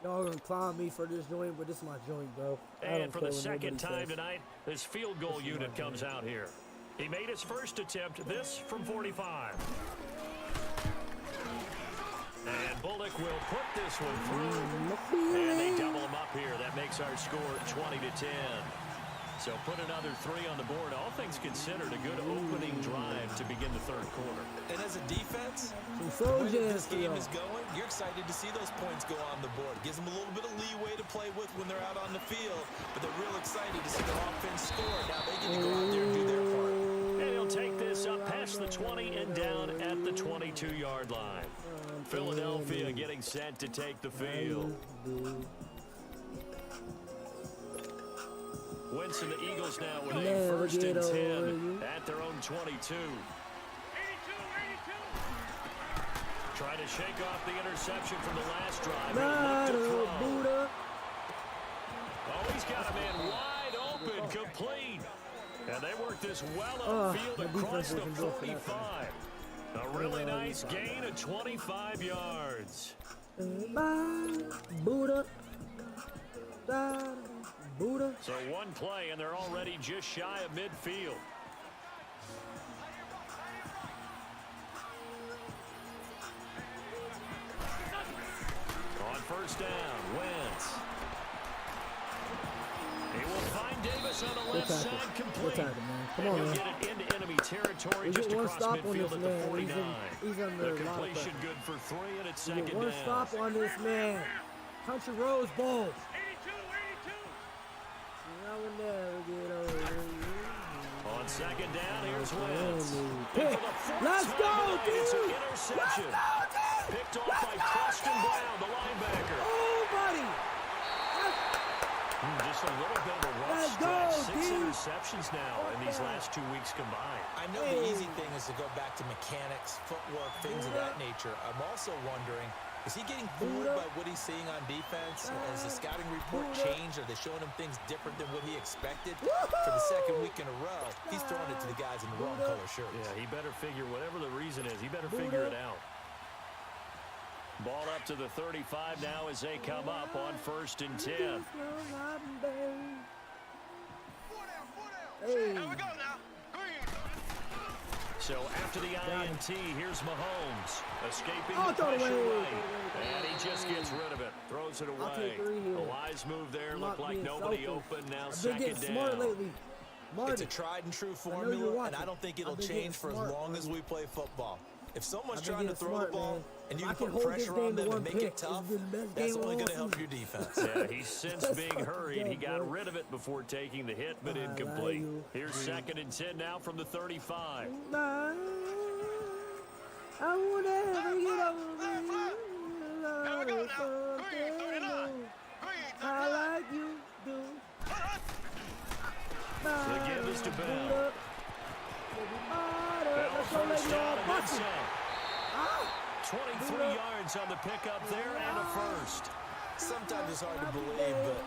Y'all gonna clown me for this joint, but this is my joint, bro. I And don't for care the what second nobody time says. tonight, this field goal unit comes out here. He made his first attempt, this from 45. And Bullock will put this one through. And they double him up here. That makes our score 20-10. So put another 3 on the board. All things considered, a good opening drive to begin the 3rd quarter. And as a defense, Some the slow way that jams this for game y'all. is going, you're excited to see those points go on the board. Gives them a little bit of leeway to play with when they're out on the field, but they're real excited to see their offense score. Now they get to go out there and do their part. And he'll take this up past the 20 and down at the 22-yard line. Philadelphia getting set to take the field. Winston, the Eagles now with a Never 1st get and over 10 you. at their own 22. Trying to shake off the interception from the last drive. Nah, He'll look to throw. Buddha. Oh, he's got a man wide open, complete. And they work this well upfield across the 45. A really nice gain of 25 yards. Buddha. Buddha. So one play, and they're already just shy of midfield. On first down, Wentz. He will find Davis on the left side, complete. Man. Come on, He'll man. get it into enemy territory We just get one across stop on midfield this at the man. 49. He's under The a lot of completion pressure. good for 3, and it's We second get one down. stop on this man. Country Rose Bowl. 82, 82. I will never get over you. On second down, here's Wentz. Pick. Let's go, It's an dude. interception. Let's go, dude. Picked off by Preston Brown, the linebacker. Oh, buddy. Just a little bit of a rough Let's stretch. go, 6 dude. interceptions now in these last 2 weeks combined. I know the easy thing is to go back to mechanics, footwork, things of that nature. I'm also wondering, is he getting fooled by what he's seeing on defense? Has the scouting report changed? Are they showing him things different than what he expected? For the second week in a row, he's throwing it to the guys in the wrong color shirts. Yeah, he better figure, whatever the reason is, he better figure it out. Ball up to the 35 now as they come up on first and 10. Here we go now. Green. So after the INT, here's Mahomes escaping Oh, the throw it pressure away. right. And he just gets rid of it. Throws it I'll away. take 3 here. A wise move there. I'm Looked not like being nobody selfish. open. Now I've been second getting smart down. lately. Marty. It's a tried and true you're formula, and watching. I don't think it'll I've been getting change for as smart, long as Marty. we play football. If someone's I've been trying to getting throw smart, the ball man. and you If I can can put hold this pressure game on to them one and make pick, it tough, it's been the best that's game only all going to help season. your defense. Yeah, he's since That's being fucked hurried. He up, got bro. rid of it before taking the hit, but I incomplete. like you. Here's second and 10 now from the 35. I will never get over you. Here we go now. Green 39. Green 39. I like you, do. The give is to Bell. Bell Let's go, first lady. down and then Bust it. some. 23 yards on the pickup there and a first. Sometimes it's hard to believe, but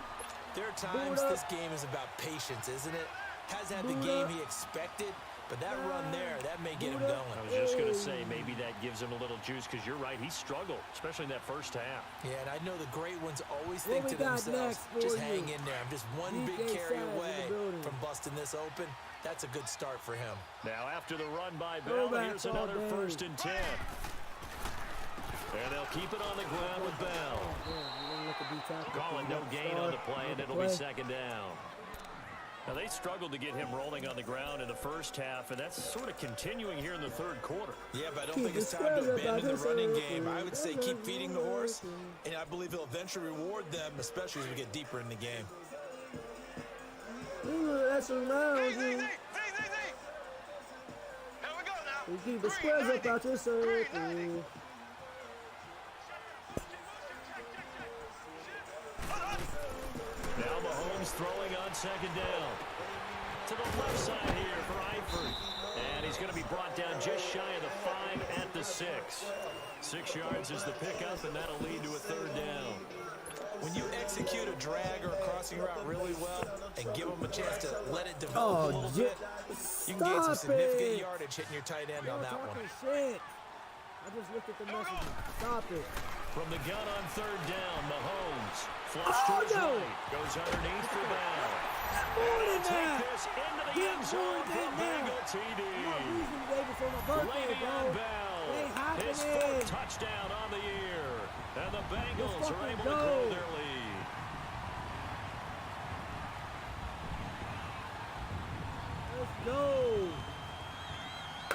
there are times this game is about patience, isn't it? Hasn't had the game he expected, but that run there, that may get him I going. was just going to say, maybe that gives him a little juice, because you're right, he struggled, especially in that first half. Yeah, and I know the great ones always What think we to got themselves, next for just you? hang in there. I'm just one big DJ carry Size in the away building. from busting this open. That's a good start for him. Now, after the run by Bell, Throwbacks here's all another day. first and 10. And they'll keep it on the ground with Bell. Calling no gain on the play, and it'll be second down. Now, they struggled to get him rolling on the ground in the first half, and that's sort of continuing here in the third quarter. Yeah, but I don't think it's time to abandon the running game. I would say keep feeding the horse, and I believe he'll eventually reward them, especially as we get deeper in the game. That's around Z, Z, Z, you. Z, Z. Here we go now. You keep the Green squares 90. up out your circle. Green 90. Now Mahomes throwing on second down. To the left side here for Eifert. And he's going to be brought down just shy of the 5 at the 6. 6 yards is the pickup, and that'll lead to a third down. When you execute a drag or a crossing route really well and give them a chance to let it develop a little bit, you can gain some significant yardage hitting your tight end on that one. Shit. I just looked at the message. Stop it. From the gun on third down, Mahomes flush to his right. Goes underneath for Bell. More than Take that. this into the Get end zone more for than Bengal that. TD. No reason today before my birthday, Le'Veon bro. Bell, Ain't his happening. 4th touchdown on the year. And the Bengals Let's are fucking able to go. grow their lead. Let's go.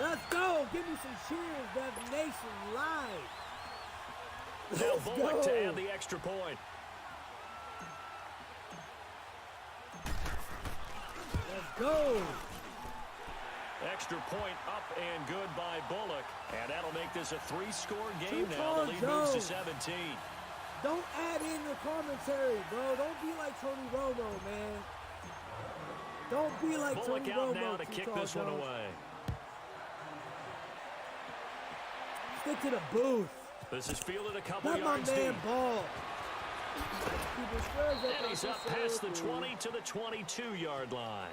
Let's go. Give me some cheers, Dev Nation live. Now Let's Bullock go. to add the extra point. Let's go. Extra point up and good by Bullock. And that'll make this a 3-score game now. Two-car The lead moves to Jones. 17. Don't add in the commentary, bro. Don't be like Tony Romo, man. Don't be like Bullock Tony out Romo. now to Two-car kick this one Jones. away. Stick to the booth. This is fielded a couple Let my yards man deep. ball. And he's up past the 20 to the 22-yard line.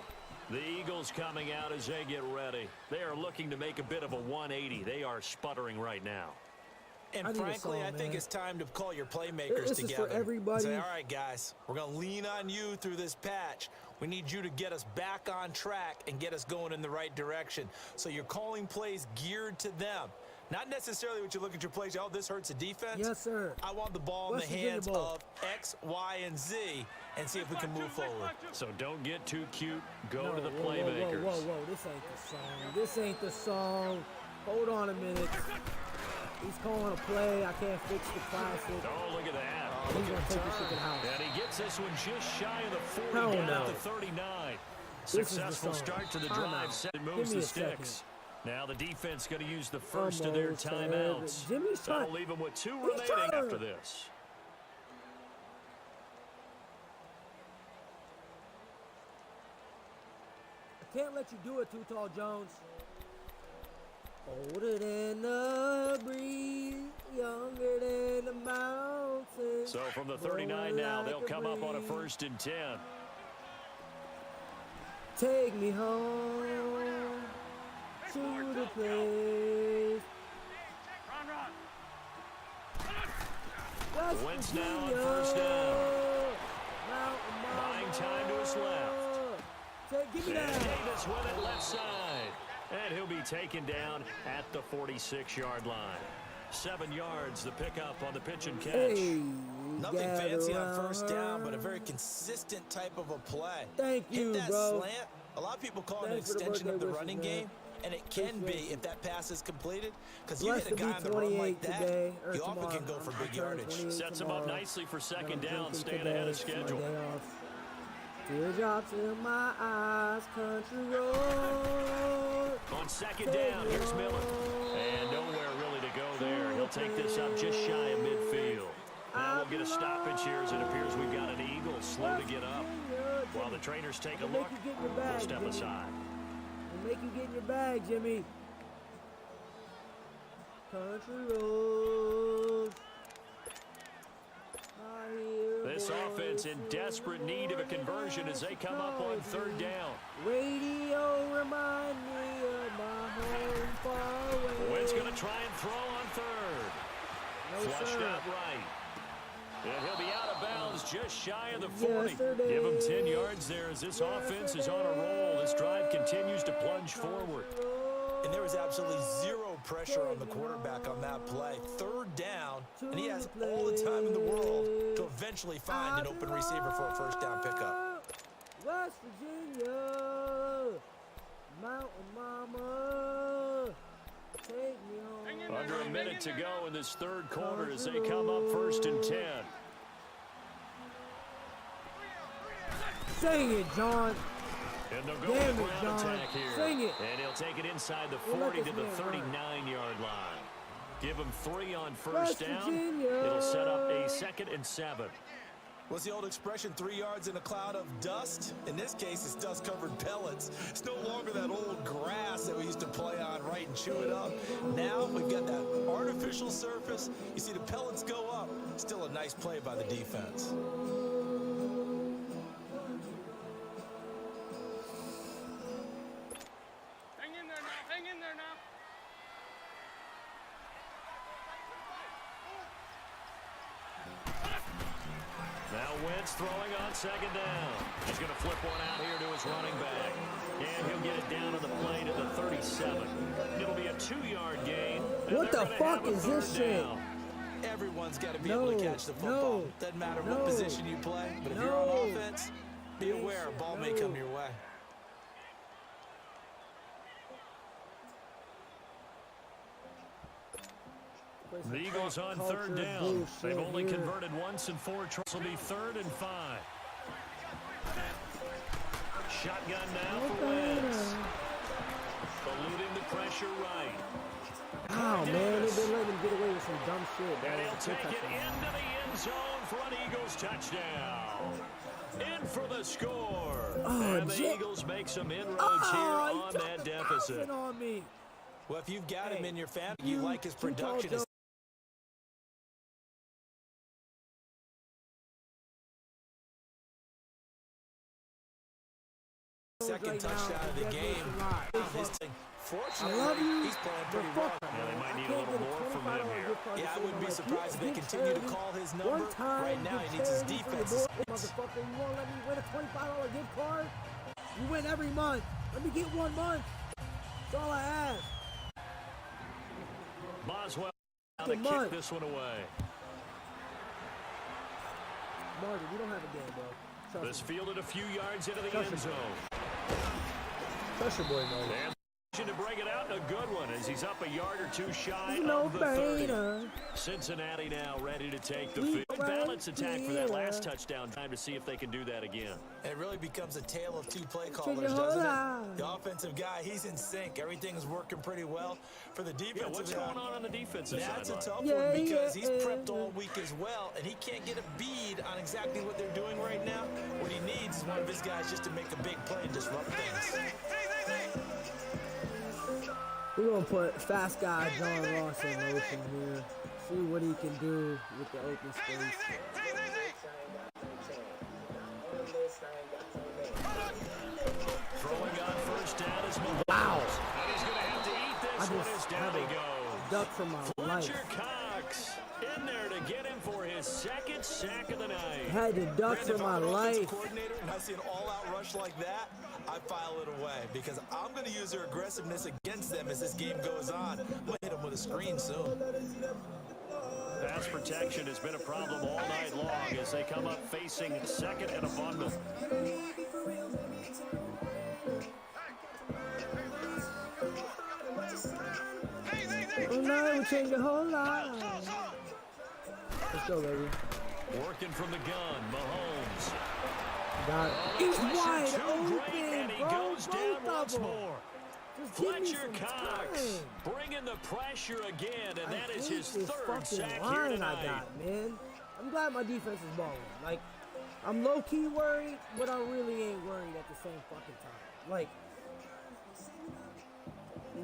The Eagles coming out as they get ready. They are looking to make a bit of a 180. They are sputtering right now. And frankly, I think it's time to call your playmakers this together. Is for everybody. Say, all right, guys, we're going to lean on you through this patch. We need you to get us back on track and get us going in the right direction. So you're calling plays geared to them. Not necessarily what you look at your plays, oh, this hurts the defense. Yes, sir. I want the ball in the hands of X, Y, and Z and see if we can move forward. So don't get too cute. Go to the whoa, playmakers. Whoa. This ain't the song. This ain't the song. Hold on a minute. He's calling a play. I can't fix the classic. Oh, look at that. He's going to take this to the house. And he gets this one just shy of the 40 Hell down no. at the 39. This is the Successful song. start to the Timeout. drive. Set Give moves me the a second. sticks. Now the defense going to use the first of their Almost, timeouts. Jimmy's That'll trying. leave them with 2 He's remaining trying. after this. I can't let you do it, Too Tall Jones. Older than the breeze, younger than the mountains. So from the 39 now, they'll come up on a 1st and 10. Take me home to the place. West Wentz now on Virginia, 1st down. Mountain Buying Mama. time to his left. Give me And that. Davis with it left side. And he'll be taken down at the 46-yard line. 7 yards, the pickup on the pitch and catch. Hey, Nothing fancy on gather 1st down, but a around. very consistent type of a play. Thank you, Hit that bro. slant. A lot of people call it an Thanks for the extension of birthday the wishes, running man. game, and it can be Appreciate if that pass is completed. Because you Blessed hit a to be guy on the run 28 like that, today, or you often tomorrow. can go for I'm big turning yardage. 28 Sets him up tomorrow. nicely for 2nd I'm down, drinking staying today. ahead of It's my schedule. day off. Teardrops in my eyes, country road. On 2nd down, here's Miller. And nowhere really to go there. He'll take this up just shy of midfield. Now we'll get a stoppage here as it appears we've got an Eagle slow to get up. While the trainers take a We'll look, make you get in your we'll bag, step Jimmy. aside. We'll make you get in your bag, Jimmy. Country roads. I hear This offense in desperate need of a conversion as they come up on 3rd down. Radio remind me of my home far away. Wynn's going to try and throw on 3rd. No, Flushed sir. out right. And he'll be out of bounds just shy of the 40. Yesterday. Give him 10 yards there as this offense is on a roll. This drive continues to plunge forward. And there was absolutely zero pressure on the quarterback on that play. 3rd down, and he has all the time in the world to eventually find an open receiver for a 1st down pickup. West Virginia, Mountain Mama, take me home. Under a minute to go in this 3rd quarter as they come up 1st and 10. Sing it, John. And they'll go Damn with a it, ground John. attack here. Sing it. And he'll take it inside the We'll let 40 to this the man run. 39-yard line. Give him 3 on 1st West down. Virginia. It'll set up a 2nd and 7. What's the old expression, 3 yards in a cloud of dust? In this case, it's dust-covered pellets. It's no longer that old grass that we used to play on, right, and chew it up. Now we've got that artificial surface. You see the pellets go up. Still a nice play by the defense. Hang in there now. Hang in there now. Now Wentz throwing on 2nd down. He's going to flip one out here to his running back. And he'll get it down to the play to the 37. It'll be a 2-yard gain. and What they're the gonna fuck have a is this 3rd shit? down. Everyone's got to be No, able to catch the football. no, Doesn't matter no, what position you play, but if you're no. on offense, be aware a ball may come your way. The Eagles on Culture 3rd down. bullshit They've only here. converted once in 4 tries. Will be 3rd and 5. Shotgun now for Wentz. Eluding the pressure right. Oh, man, they've been letting him get away with some dumb shit. And man. he'll Good take it touchdown. into the end zone for an Eagles touchdown. In for the score. Oh, and the Jim. Eagles make some inroads Oh, here he on took that the deficit. mountain on me. Well, if you've got him Hey, in your family, you you like his too tall, production, his second touchdown of the game. His thing, fortunately, he's playing pretty well. Yeah, they might need a little more from him here. Yeah, I wouldn't be surprised if they continue to call his number. Right now, he needs his defense. Motherfucker, you won't let me win a $25 gift card? You win every month. Let me get 1 month. That's all I ask. Boswell now to kick this one away. Marty, we don't have a game, bro. Trust This me. fielded a few yards into the Trust end your zone. Trust your boy, Marty. And to bring it out, a good one as he's up a yard or two shy No of the 30. brainer. Cincinnati now ready to take the field. Good balance attack for that last touchdown. Time to see if they can do that again. It really becomes a tale of two play Change callers, your whole doesn't life. it? The offensive guy, he's in sync. Everything's working pretty well. For the defensive Yeah, what's guy, going on the defensive side? that's a tough Yeah, one because he's yeah. prepped all week as well, and he can't get a bead on exactly what they're doing right now. What he needs is one of his guys just to make a big play and disrupt things. We're going to put fast guy John Ross in motion here. See what he can do with the open space. Throwing on first down is Mahomes. Wow. And he's going to have to eat this I one just as down had he a goes. duck from my life. Fletcher Cox in there to get him for his second sack of the night. Had to duck Brandon, for if I'm my an offensive life. coordinator and I see an all-out rush like that, I file it away because I'm going to use their aggressiveness against them as this game goes on. I'm going to hit them with a screen soon. Pass protection has been a problem all night long as they come up facing second and a bundle. Oh no, we changed the whole life. Let's go, baby. Working from the gun, Mahomes. Got it. Oh, It's Fletcher wide too open, great, and he bro. goes down Both of once them. more. Just give me Fletcher some Cox time. bringing the pressure again, and that is I hate his this third fucking sack here line tonight. I got, man. I'm glad my defense is balling. Like, I'm low-key worried, but I really ain't worried at the same fucking time. Like,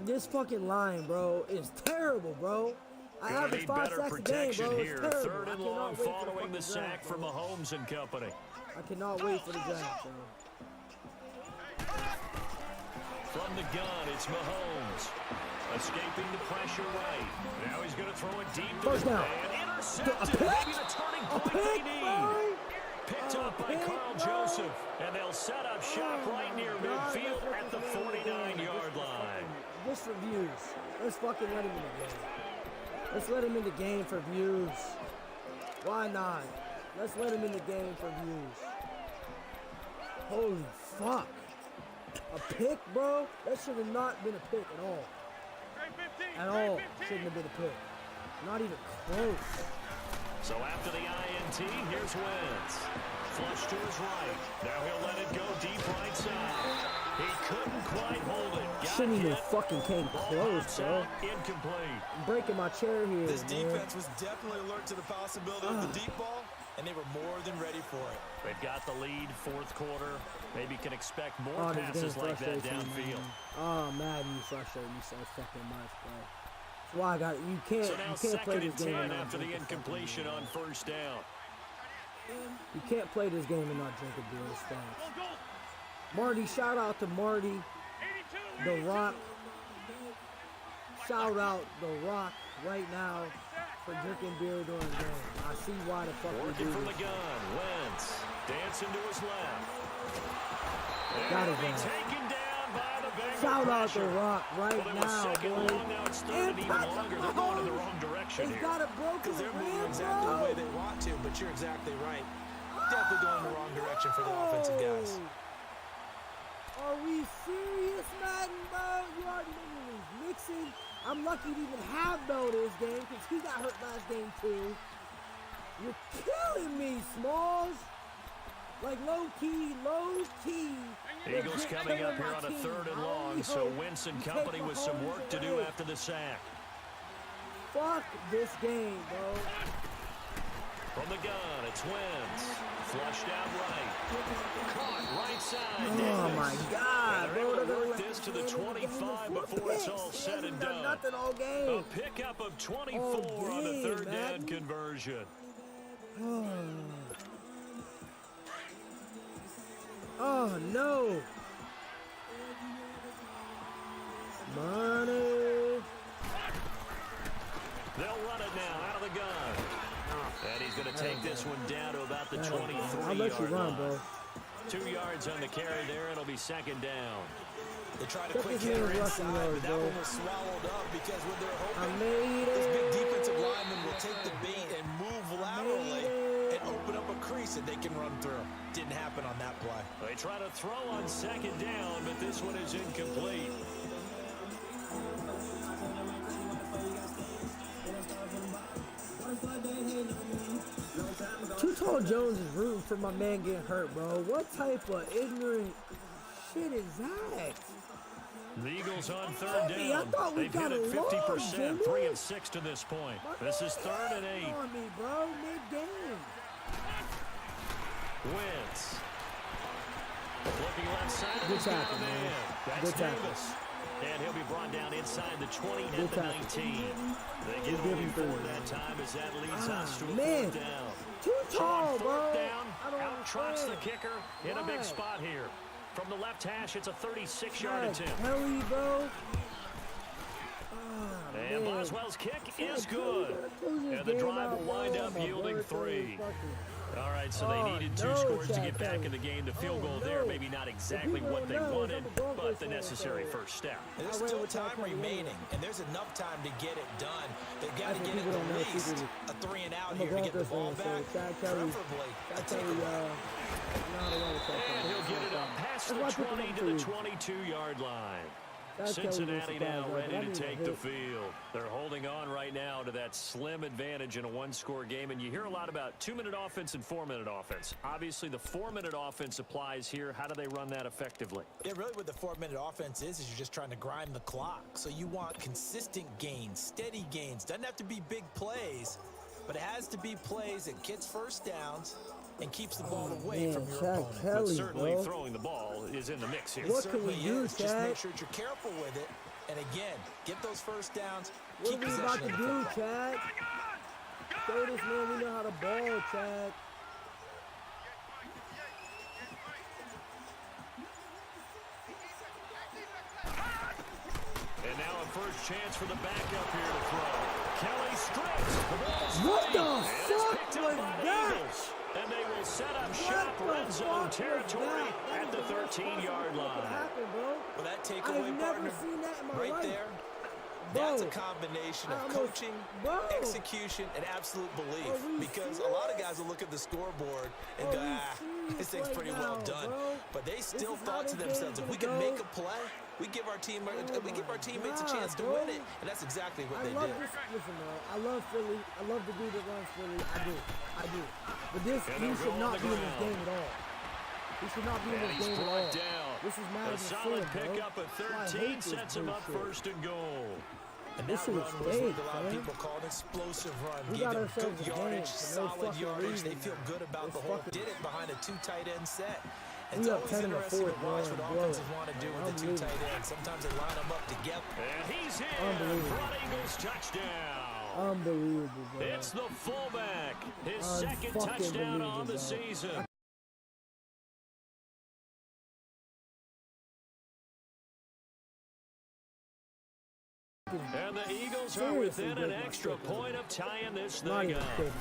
this fucking line, bro, is terrible, bro. I Gonna average need 5 better sacks a game, protection bro. It's here. terrible. Third I and cannot long wait for following the fucking sack draft, from bro. Mahomes and company. I cannot wait for the draft, bro. From the gun, it's Mahomes. Escaping the pressure right. Now he's going to throw it deep to First the down. man. Intercepted. pick? Maybe the turning A point they pick, need. bro. Picked A up by pick, Carl bro. Joseph. And they'll set up shop right near midfield at the 49-yard line. Just for views. Let's fucking let him in the game. Let's let him in the game for views. Why not? Let's let him in the game for views. Holy fuck. A pick, bro? That should have not been a pick at all. At all. Shouldn't have been a pick. Not even close. So after the INT, here's Wentz. Flush to his right. Now he'll let it go deep right side. He couldn't quite hold it. Got Shouldn't even hit. fucking came Ball close, pops bro. out, incomplete. I'm breaking my chair here, This man. defense was definitely alert to the possibility of the deep ball, and they were more than ready for it. They've got the lead, fourth quarter. Maybe can expect more Oh, this game passes like that frustrates me, downfield. man. Oh, Madden, you frustrate me so fucking much, bro. That's why I got you can't So now you can't play second this and game 10 and not after the drink a fucking incompletion beer. on first down. You can't play this game and not drink a beer. It's facts. Marty, shout out to Marty, The Rock. Shout out The Rock right now for drinking beer during the game. I see why the fuck we Working do from the this. gun. Wentz dancing to his left. Got And it, be man. taken down by the Bengal Shout out pressure. to Rock right Well, it was now, second boy. long, now it's third and even Patrick longer. They're going in the Mahomes wrong direction has here. got a broken Because they're moving rib, exactly the bro. way they want to, but you're exactly right. Definitely going in the wrong direction for the offensive guys. Are we serious, Madden, bro? You already know me was Nixon. I'm lucky to even have Bell this game because he got hurt last game too. You're killing me, Smalls. Like low key. Eagles Legit coming up killing here my on a team. third and I long, only so hope Wentz and you company take with some Mahomes work to do away. after the sack. Fuck this game, bro. From the gun, it's Wentz. Flushed out right. Caught right side. Oh Davis. my God, And bro. they're able to They're work gonna this to let the me end the game 25 with four before it's picks. all He said hasn't and done done. nothing all A game. pickup of 24 on the game, third down Madden. conversion. Oh no. Money. They'll run it now out of the gun. And he's going to take this one down to about the 23-yard I'll let you run, line. bro. 2 yards on the carry there, and it'll be second down. They tried a Check quick this hitter man's inside, rushing yards, but that bro. one was swallowed up because when they're I hoping made this big it. defensive lineman will take the bait and move laterally and open up a crease that they can run through. Didn't happen on that play. They try to throw on second down, but this one is incomplete. Too Tall Jones is rooting for my man getting hurt, bro. What type of ignorant shit is that? The Eagles on third Jimmy, I down. thought we They've got hit it a loss, 50%, Jimmy. 3 and 6 to this point. This is third and 8. On me, bro, mid-game. Wentz. Looking left side. Good He's got tackle, a man. That's Good tackle. Davis. And he'll be brought down inside the 20 Good at the tackle. 19. They get We'll give only him 4 three. that time as that leads us to a man. fourth down. Too So tall, on bro. fourth down, I don't out trots the understand. kicker in a big Why? spot here. From the left hash, it's a 36-yard God, attempt. Kelly, bro. And Boswell's kick is good. And the drive will wind up yielding 3. All right, so they needed 2 scores to get back in the game. The field goal there, maybe not exactly what they wanted, but the necessary first step. And there's still time remaining, and there's enough time to get it done. They've got to get at least a 3 and out here to get the ball back, preferably a takeaway. He'll get it up past the 20 to the 22-yard line. Cincinnati now ready to take the field. They're holding on right now to that slim advantage in a one-score game, and you hear a lot about 2-minute offense and 4-minute offense. Obviously, the 4-minute offense applies here. How do they run that effectively? Yeah, really what the 4-minute offense is you're just trying to grind the clock. So you want consistent gains, steady gains. Doesn't have to be big plays, but it has to be plays that gets first downs and keeps the ball away from your opponent. But certainly throwing the ball is in the mix here. What can we do, Just Chad? make sure that you're careful with it. And again, get those first downs. What Keep are we possession about to of the do, football. Chad? Show this man we know how to ball, Chad. And now a first chance for the backup here to throw. Kelly strips. The ball's What free. the And it's fuck picked up was by the that? Eagles. And they will set up What shop the red zone fuck was territory that? at the 13-yard What line. happened, bro? Well, that I've takeaway, never partner, seen that in my right life. there, Bro, that's a combination I of almost- coaching, bro. execution, and absolute belief. Are we Because a lot of serious? guys will look at the scoreboard and Are go, we this serious thing's right pretty now, well done. bro? But they still is how thought to this themselves, if game's we can gonna make go. a play, we give our teammates a God, chance to bro. win it. And that's exactly what I they love did. this. Listen, man. I love Philly. I love the dude that runs Philly. I do. But this, And he they'll should go on not the be in this ground. game at all. He should not be in And this he's game at all. brought down. This is A Madden solid sin, bro. pickup at I 13 hate this sets him up bullshit. first and goal. And This that shit run is was what fake, a lot of man. people call an explosive run. We Gave got them ourselves good a yardage, game for no solid fucking yardage. reason, They feel man. good about It's the whole. fucking- Did it behind a 2 tight end set. We It's up always 10 in the interesting fourth, to watch bro, what and blow offenses it. want to do with the 2 tight ends. Sometimes they line them up together. And he's in. Unbelievable. Front Eagles touchdown. Unbelievable, bro. It's the fullback. His second Unfucking touchdown on the believable, bro. season. And the Eagles are Seriously, within an dude, extra point of tying this Not thing even up. kidding.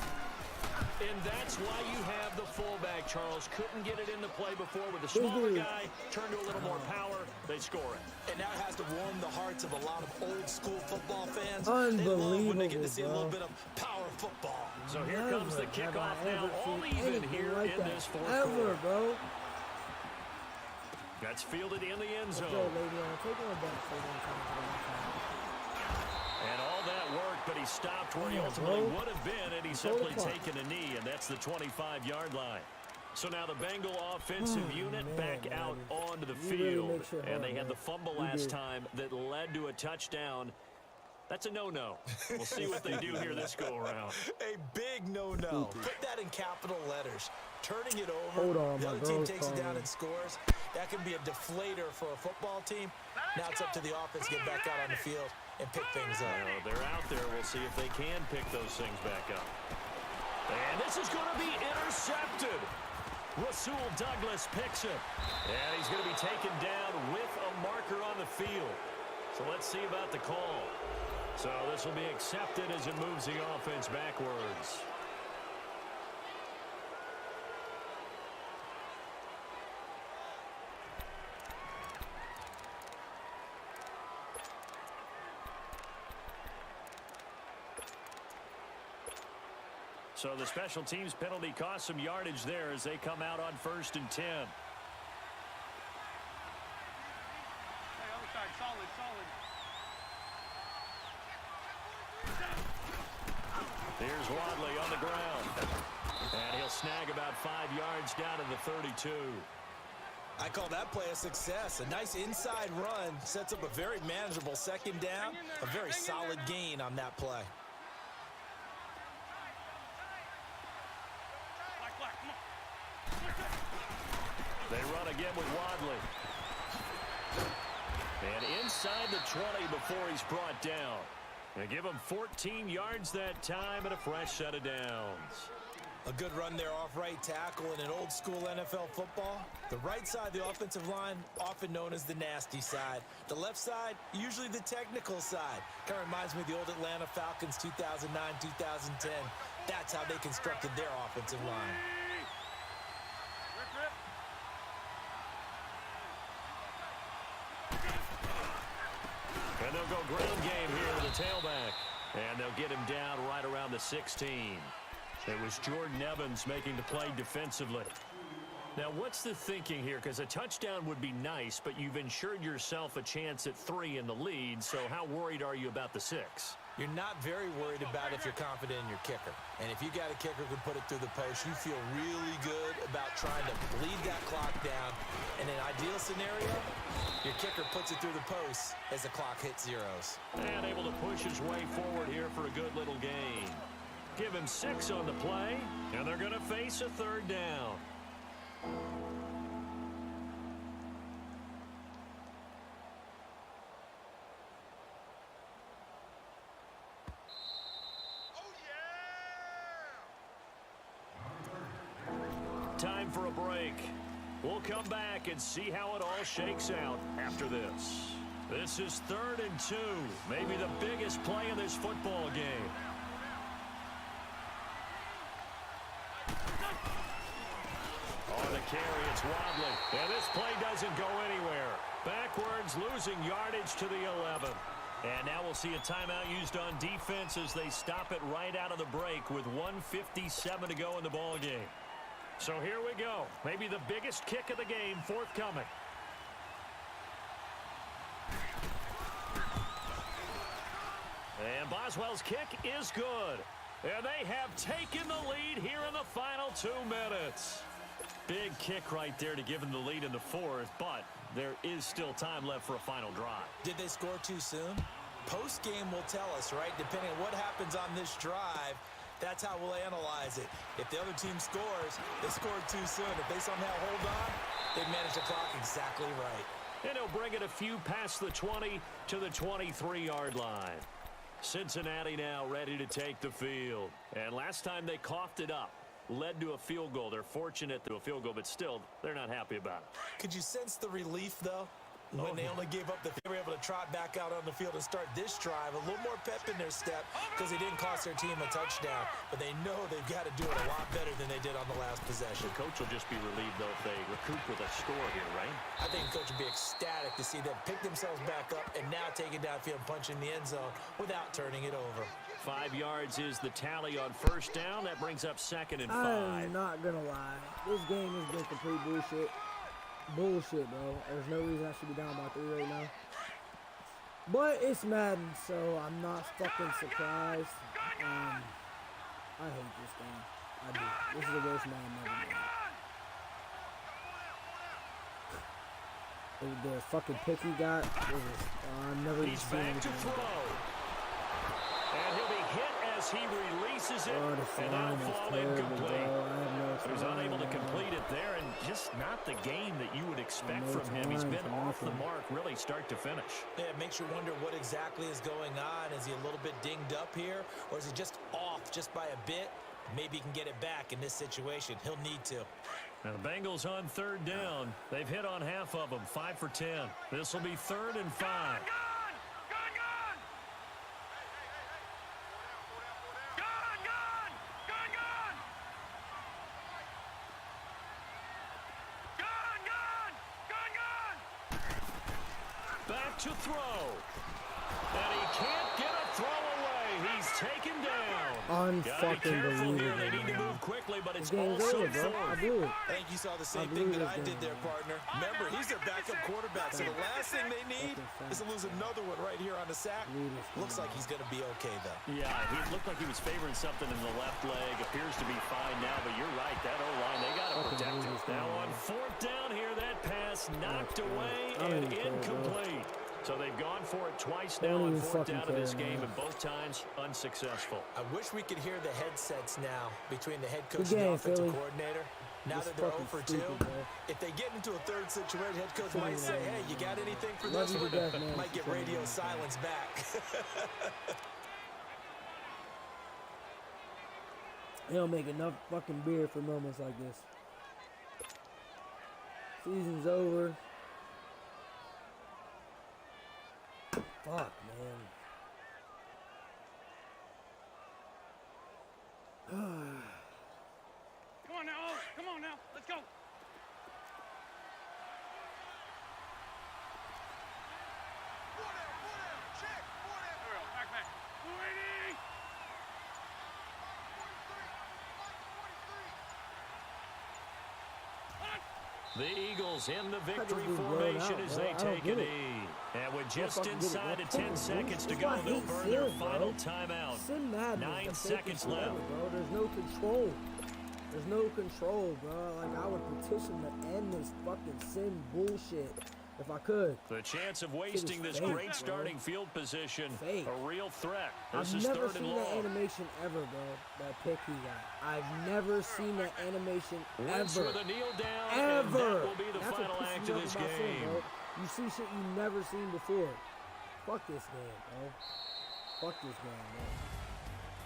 And that's why you have the fullback, Charles. Couldn't get it into play before with a smaller dude. guy. Turned to a little more power. They score it. And that has to warm the hearts of a lot of old school football fans. They love when they get to see a little bit of power football. So here comes the Never kickoff have I now. ever All seen even anything here like in that. this fourth Ever, quarter. bro. That's fielded in the end Let's zone. go, lady. Take one back for one time. And all that work, but he stopped where he Come on, ultimately bro. would have been, and he's Control simply the clock. taken a knee, and that's the 25-yard line. So now the Bengal offensive unit man, back man. out onto the You really field, make shit and hard, they had man. the fumble You last did. time that led to a touchdown. That's a no-no. We'll see what they do here this go-around. A big no-no. Put that in capital letters. Turning it over. Hold on, the my other team girl's takes it down calling. and scores. That can be a deflator for a football team. Now it's up to the offense to get back out on the field and pick things up. Well, they're out there. We'll see if they can pick those things back up. And this is going to be intercepted. Rasul Douglas picks it. And he's going to be taken down with a marker on the field. So let's see about the call. So this will be accepted as it moves the offense backwards. So the special teams penalty cost some yardage there as they come out on 1st and 10. Here's Wadley on the ground. And he'll snag about 5 yards down to the 32. I call that play a success. A nice inside run sets up a very manageable 2nd down. A very solid gain on that play. They run again with Wadley. And inside the 20 before he's brought down. They give him 14 yards that time and a fresh set of downs. A good run there off right tackle in an old school NFL football. The right side of the offensive line, often known as the nasty side. The left side, usually the technical side. Kind of reminds me of the old Atlanta Falcons 2009-2010. That's how they constructed their offensive line. And they'll go ground game here with the tailback. And they'll get him down right around the 16. It was Jordan Evans making the play defensively. Now, what's the thinking here? Because a touchdown would be nice, but you've ensured yourself a chance at 3 in the lead, so how worried are you about the 6? You're not very worried about if you're confident in your kicker. And if you got a kicker who can put it through the post, you feel really good about trying to bleed that clock down. In an ideal scenario, your kicker puts it through the post as the clock hits zeros. And able to push his way forward here for a good little gain. Give him 6 on the play, and they're going to face a 3rd down. Time for a break. We'll come back and see how it all shakes out after this. This is 3rd and 2, maybe the biggest play in this football game. On the carry, it's Wadley. And this play doesn't go anywhere. Backwards, losing yardage to the 11. And now we'll see a timeout used on defense as they stop it right out of the break with 1:57 to go in the ball game. So here we go. Maybe the biggest kick of the game forthcoming. And Boswell's kick is good. And they have taken the lead here in the final 2 minutes. Big kick right there to give them the lead in the 4th, but there is still time left for a final drive. Did they score too soon? Post-game will tell us, right? Depending on what happens on this drive, that's how we'll analyze it. If the other team scores, they scored too soon. If they somehow hold on, they manage the clock exactly right. And he'll bring it a few past the 20 to the 23-yard line. Cincinnati now ready to take the field. And last time they coughed it up, led to a field goal. They're fortunate to a field goal, but still, they're not happy about it. Could you sense the relief, though? When they only gave up they were able to trot back out on the field and start this drive. A little more pep in their step because they didn't cost their team a touchdown. But they know they've got to do it a lot better than they did on the last possession. The coach will just be relieved, though, if they recoup with a score here, right? I think the coach will be ecstatic to see them pick themselves back up and now take it downfield and punch in the end zone without turning it over. 5 yards is the tally on 1st down. That brings up 2nd and 5. I'm not going to lie. This game has been complete bullshit. Bullshit, bro. There's no reason I should be down by 3 right now. But it's Madden, so I'm not fucking surprised. I hate this game. I do. This is the worst Madden ever made. The fucking pick he got, I've never He's seen back to anything like throw. that. And he'll be hit as he releases it. Oh, the And that'll flying is fall terrible, incomplete. bro. I have no He was flying, unable to bro. complete it there, and just not the game that you would expect No from him. He's been time, off the nothing. mark, really, start to finish. Yeah, it makes you wonder what exactly is going on. Is he a little bit dinged up here, or is he just off just by a bit? Maybe he can get it back in this situation. He'll need to. Now the Bengals on 3rd down. They've hit on half of them, 5 for 10. This will be 3rd and 5. to throw. And he can't get a throw away. He's taken down. Gotta be careful here. They need to move quickly, but it's also bro. I blew it. I think you saw the same thing that I did there, partner. Remember, he's their backup quarterback, so the last thing they need is to lose another one right here on the sack. Looks like he's going to be okay, though. Yeah, he looked like he was favoring something in the left leg. Appears to be fine now, but you're right. That O-line, they got to protect him. Now on fourth down here, that pass knocked away and incomplete. So they've gone for it twice now on fourth down of this game, and both times unsuccessful. I wish we could hear the headsets now between the head coach and the offensive coordinator. Now that they're 0 for 2, if they get into a third situation, head coach might say, hey, you got anything for this one? Might get radio silence back. They don't make enough fucking beer for moments like this. Season's over. Fuck, man. Come on now, oh, come on now, let's go. Check. Back. 280. The Eagles in the victory formation as they take a knee. And with just inside of 10 seconds to go, they'll burn their final timeout. CIN Madden 9 seconds left. Bro. There's no control. There's no control, bro. Like, I would petition to end this fucking CIN bullshit if I could. The chance of wasting this fake, great starting field position, Fake. a real threat. This I've is never third and seen that long. animation ever, bro. That pick he got. I've never seen that animation Wentz ever. with a kneel down, Ever. and that will be the That's final what pisses act me of off this about CIN, game. bro. You see shit you never seen before. Fuck this game, bro. Fuck this game, man.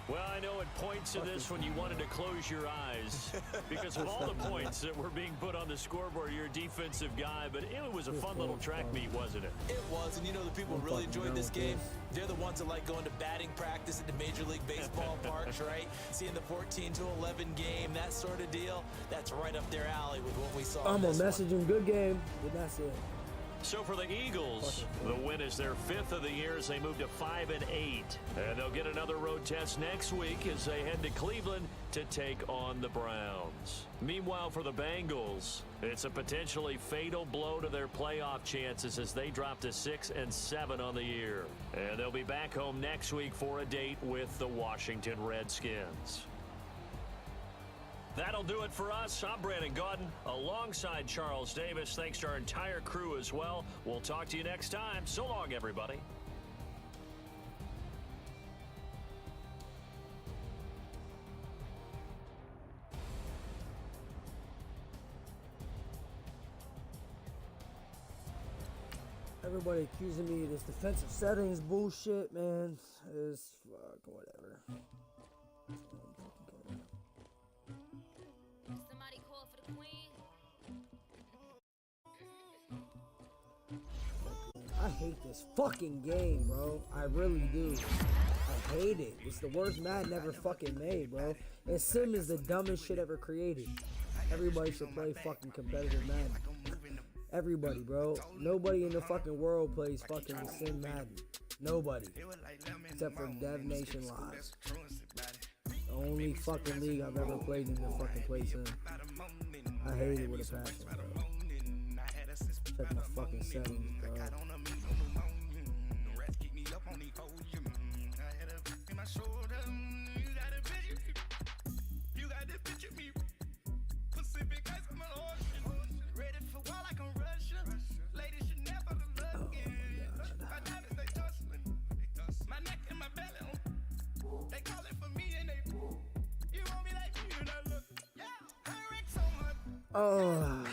Well, I know at points in this when you wanted to close your eyes because of all the points that were being put on the scoreboard. You're a defensive guy, but it was a fun little track meet, wasn't it? It was, and you know the people who really enjoyed this game? They're the ones that like going to batting practice at the Major League Baseball parks, right? Seeing the 14-11 game, that sort of deal. That's right up their alley with what we saw. I'm gonna message him, good game, but that's it. So for the Eagles, the win is their 5th of the year as they move to 5-8. And they'll get another road test next week as they head to Cleveland to take on the Browns. Meanwhile, for the Bengals, it's a potentially fatal blow to their playoff chances as they drop to 6-7 on the year. And they'll be back home next week for a date with the Washington Redskins. That'll do it for us. I'm Brandon Gaudin alongside Charles Davis. Thanks to our entire crew as well. We'll talk to you next time. So long, everybody. Everybody accusing me of this defensive settings bullshit, man. It's fuck, whatever. Somebody call for the queen. I hate this fucking game, bro. I really do. I hate it. It's the worst Madden ever fucking made, bro. And Sim is the dumbest shit ever created. Everybody should play fucking competitive Madden. Everybody, bro. Nobody in the fucking world plays fucking CIN Madden. Nobody. Except for Dev Nation Live. The only fucking league I've ever played in the fucking place in. I hate it with a passion, bro. Check my fucking settings, bro. Oh,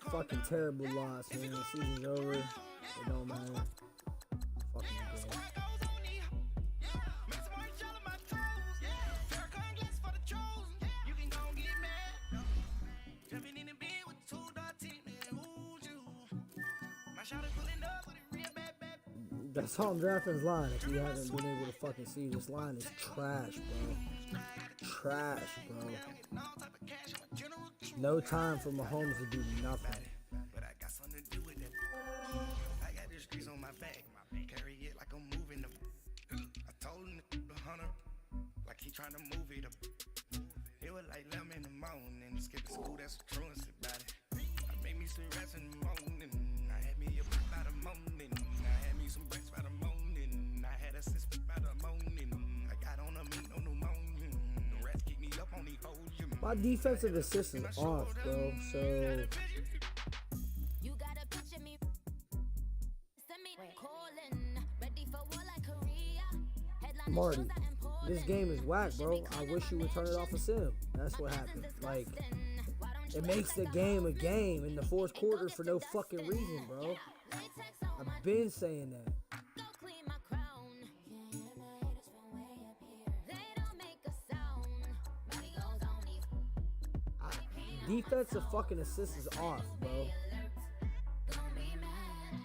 fucking terrible loss, man. The season's over. It don't matter. Fucking game. That's all I'm drafting is line. If you haven't been able to fucking see, this line is trash, bro. Trash, bro. No time for Mahomes to do nothing. But I got something to do with it. I got the streets on my back. skipping school, that's the truancy about it. I made me some rats in the morning. I had me a brick by the morning. I had me some bricks by the morning. I had a sis by the morning. I got on a meat, no pneumonia. The rats keep me up on the volume. My defensive assist is off, bro. So You gotta picture me. Send me calling. Ready for war like Korea. Headline Marty, shows out in Poland. this game is whack, bro. I wish you would turn it off a sim. That's what happened. Like, it makes the game a game in the fourth quarter for no fucking reason, bro. I've been saying that. Go clean my crown. They don't make a sound. Body goes on these. Defensive fucking assist is off, bro. Gonna be mad.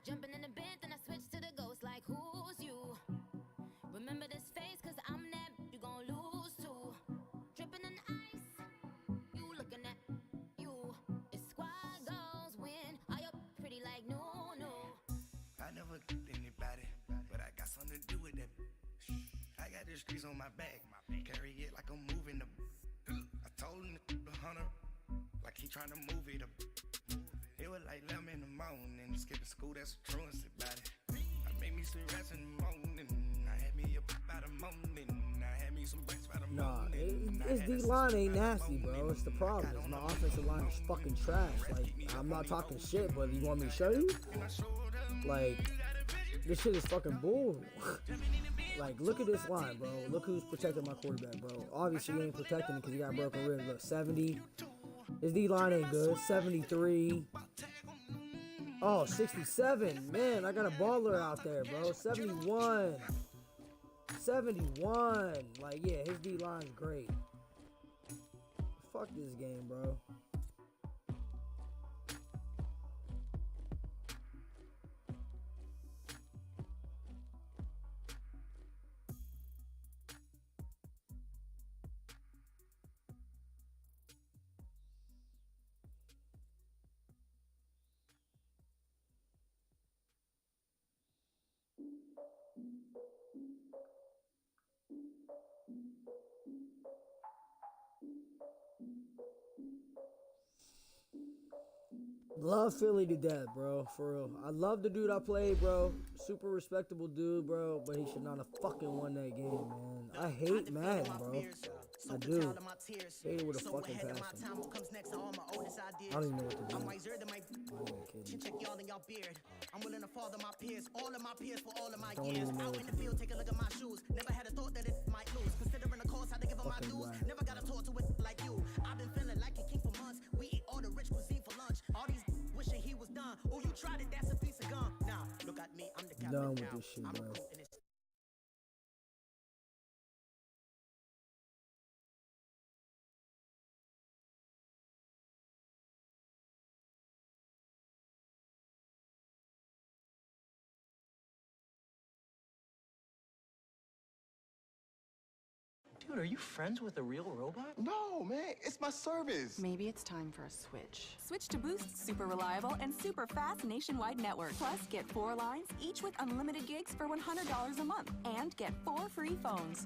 Jumping in the bed, then I switch to the ghost like who's you? Remember this face, cause I'm that you gon' lose to. Dripping in ice, you looking at you. It's squad goals win. Are you pretty like no? I never did anybody, but I got something to do with that. I got the streets on my back, carry it like I'm moving the. I told him the hunter, like he trying to move it up. It was like 11 in the morning, skipping school, that's the truancy about it. I made me some rats in the morning. I had me a by the morning. I had me some bricks by the Nah, morning. his D line ain't nasty, bro. It's the problem. Is my offensive line is fucking trash. Like, I'm not talking shit, but you want me to show you? Like, this shit is fucking bull. Like, look at this line, bro. Look who's protecting my quarterback, bro. Obviously, he ain't protecting it because he got broken ribs. Look, 70. His D line ain't good. 73. Oh, 67. Man, I got a baller out there, bro. 71. 71. Like, yeah, his D line's great. Fuck this game, bro. Love Philly to death, bro. For real. I love the dude I played, bro. Super respectable dude, bro. But he should not have fucking won that game, man. I hate Madden, bro. I do. Hate it with a fucking passion. I don't even know what to do. I'm not even kidding. Check y'all in y'all beard. I'm willing to father my peers, all of my peers for all of my Don't years. even know Out what in to the do. field, take a look at my shoes. Never had a thought that it might lose. Considering the cost, I to give them my Fucking dues. whack. Never got to talk to it like you. I've been feeling like a king for months. We eat all the rich cuisine for lunch. All these wishing he was done. Oh, you tried it, that's a piece of gum. Now, look at me, I'm the captain Done with now. this shit, I'm bro. recruiting this Dude, are you friends with a real robot? No, man, it's my service. Maybe it's time for a switch. Switch to Boost's super reliable and super fast nationwide network. Plus, get 4 lines, each with unlimited gigs for $100 a month. And get 4 free phones.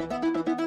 Bye.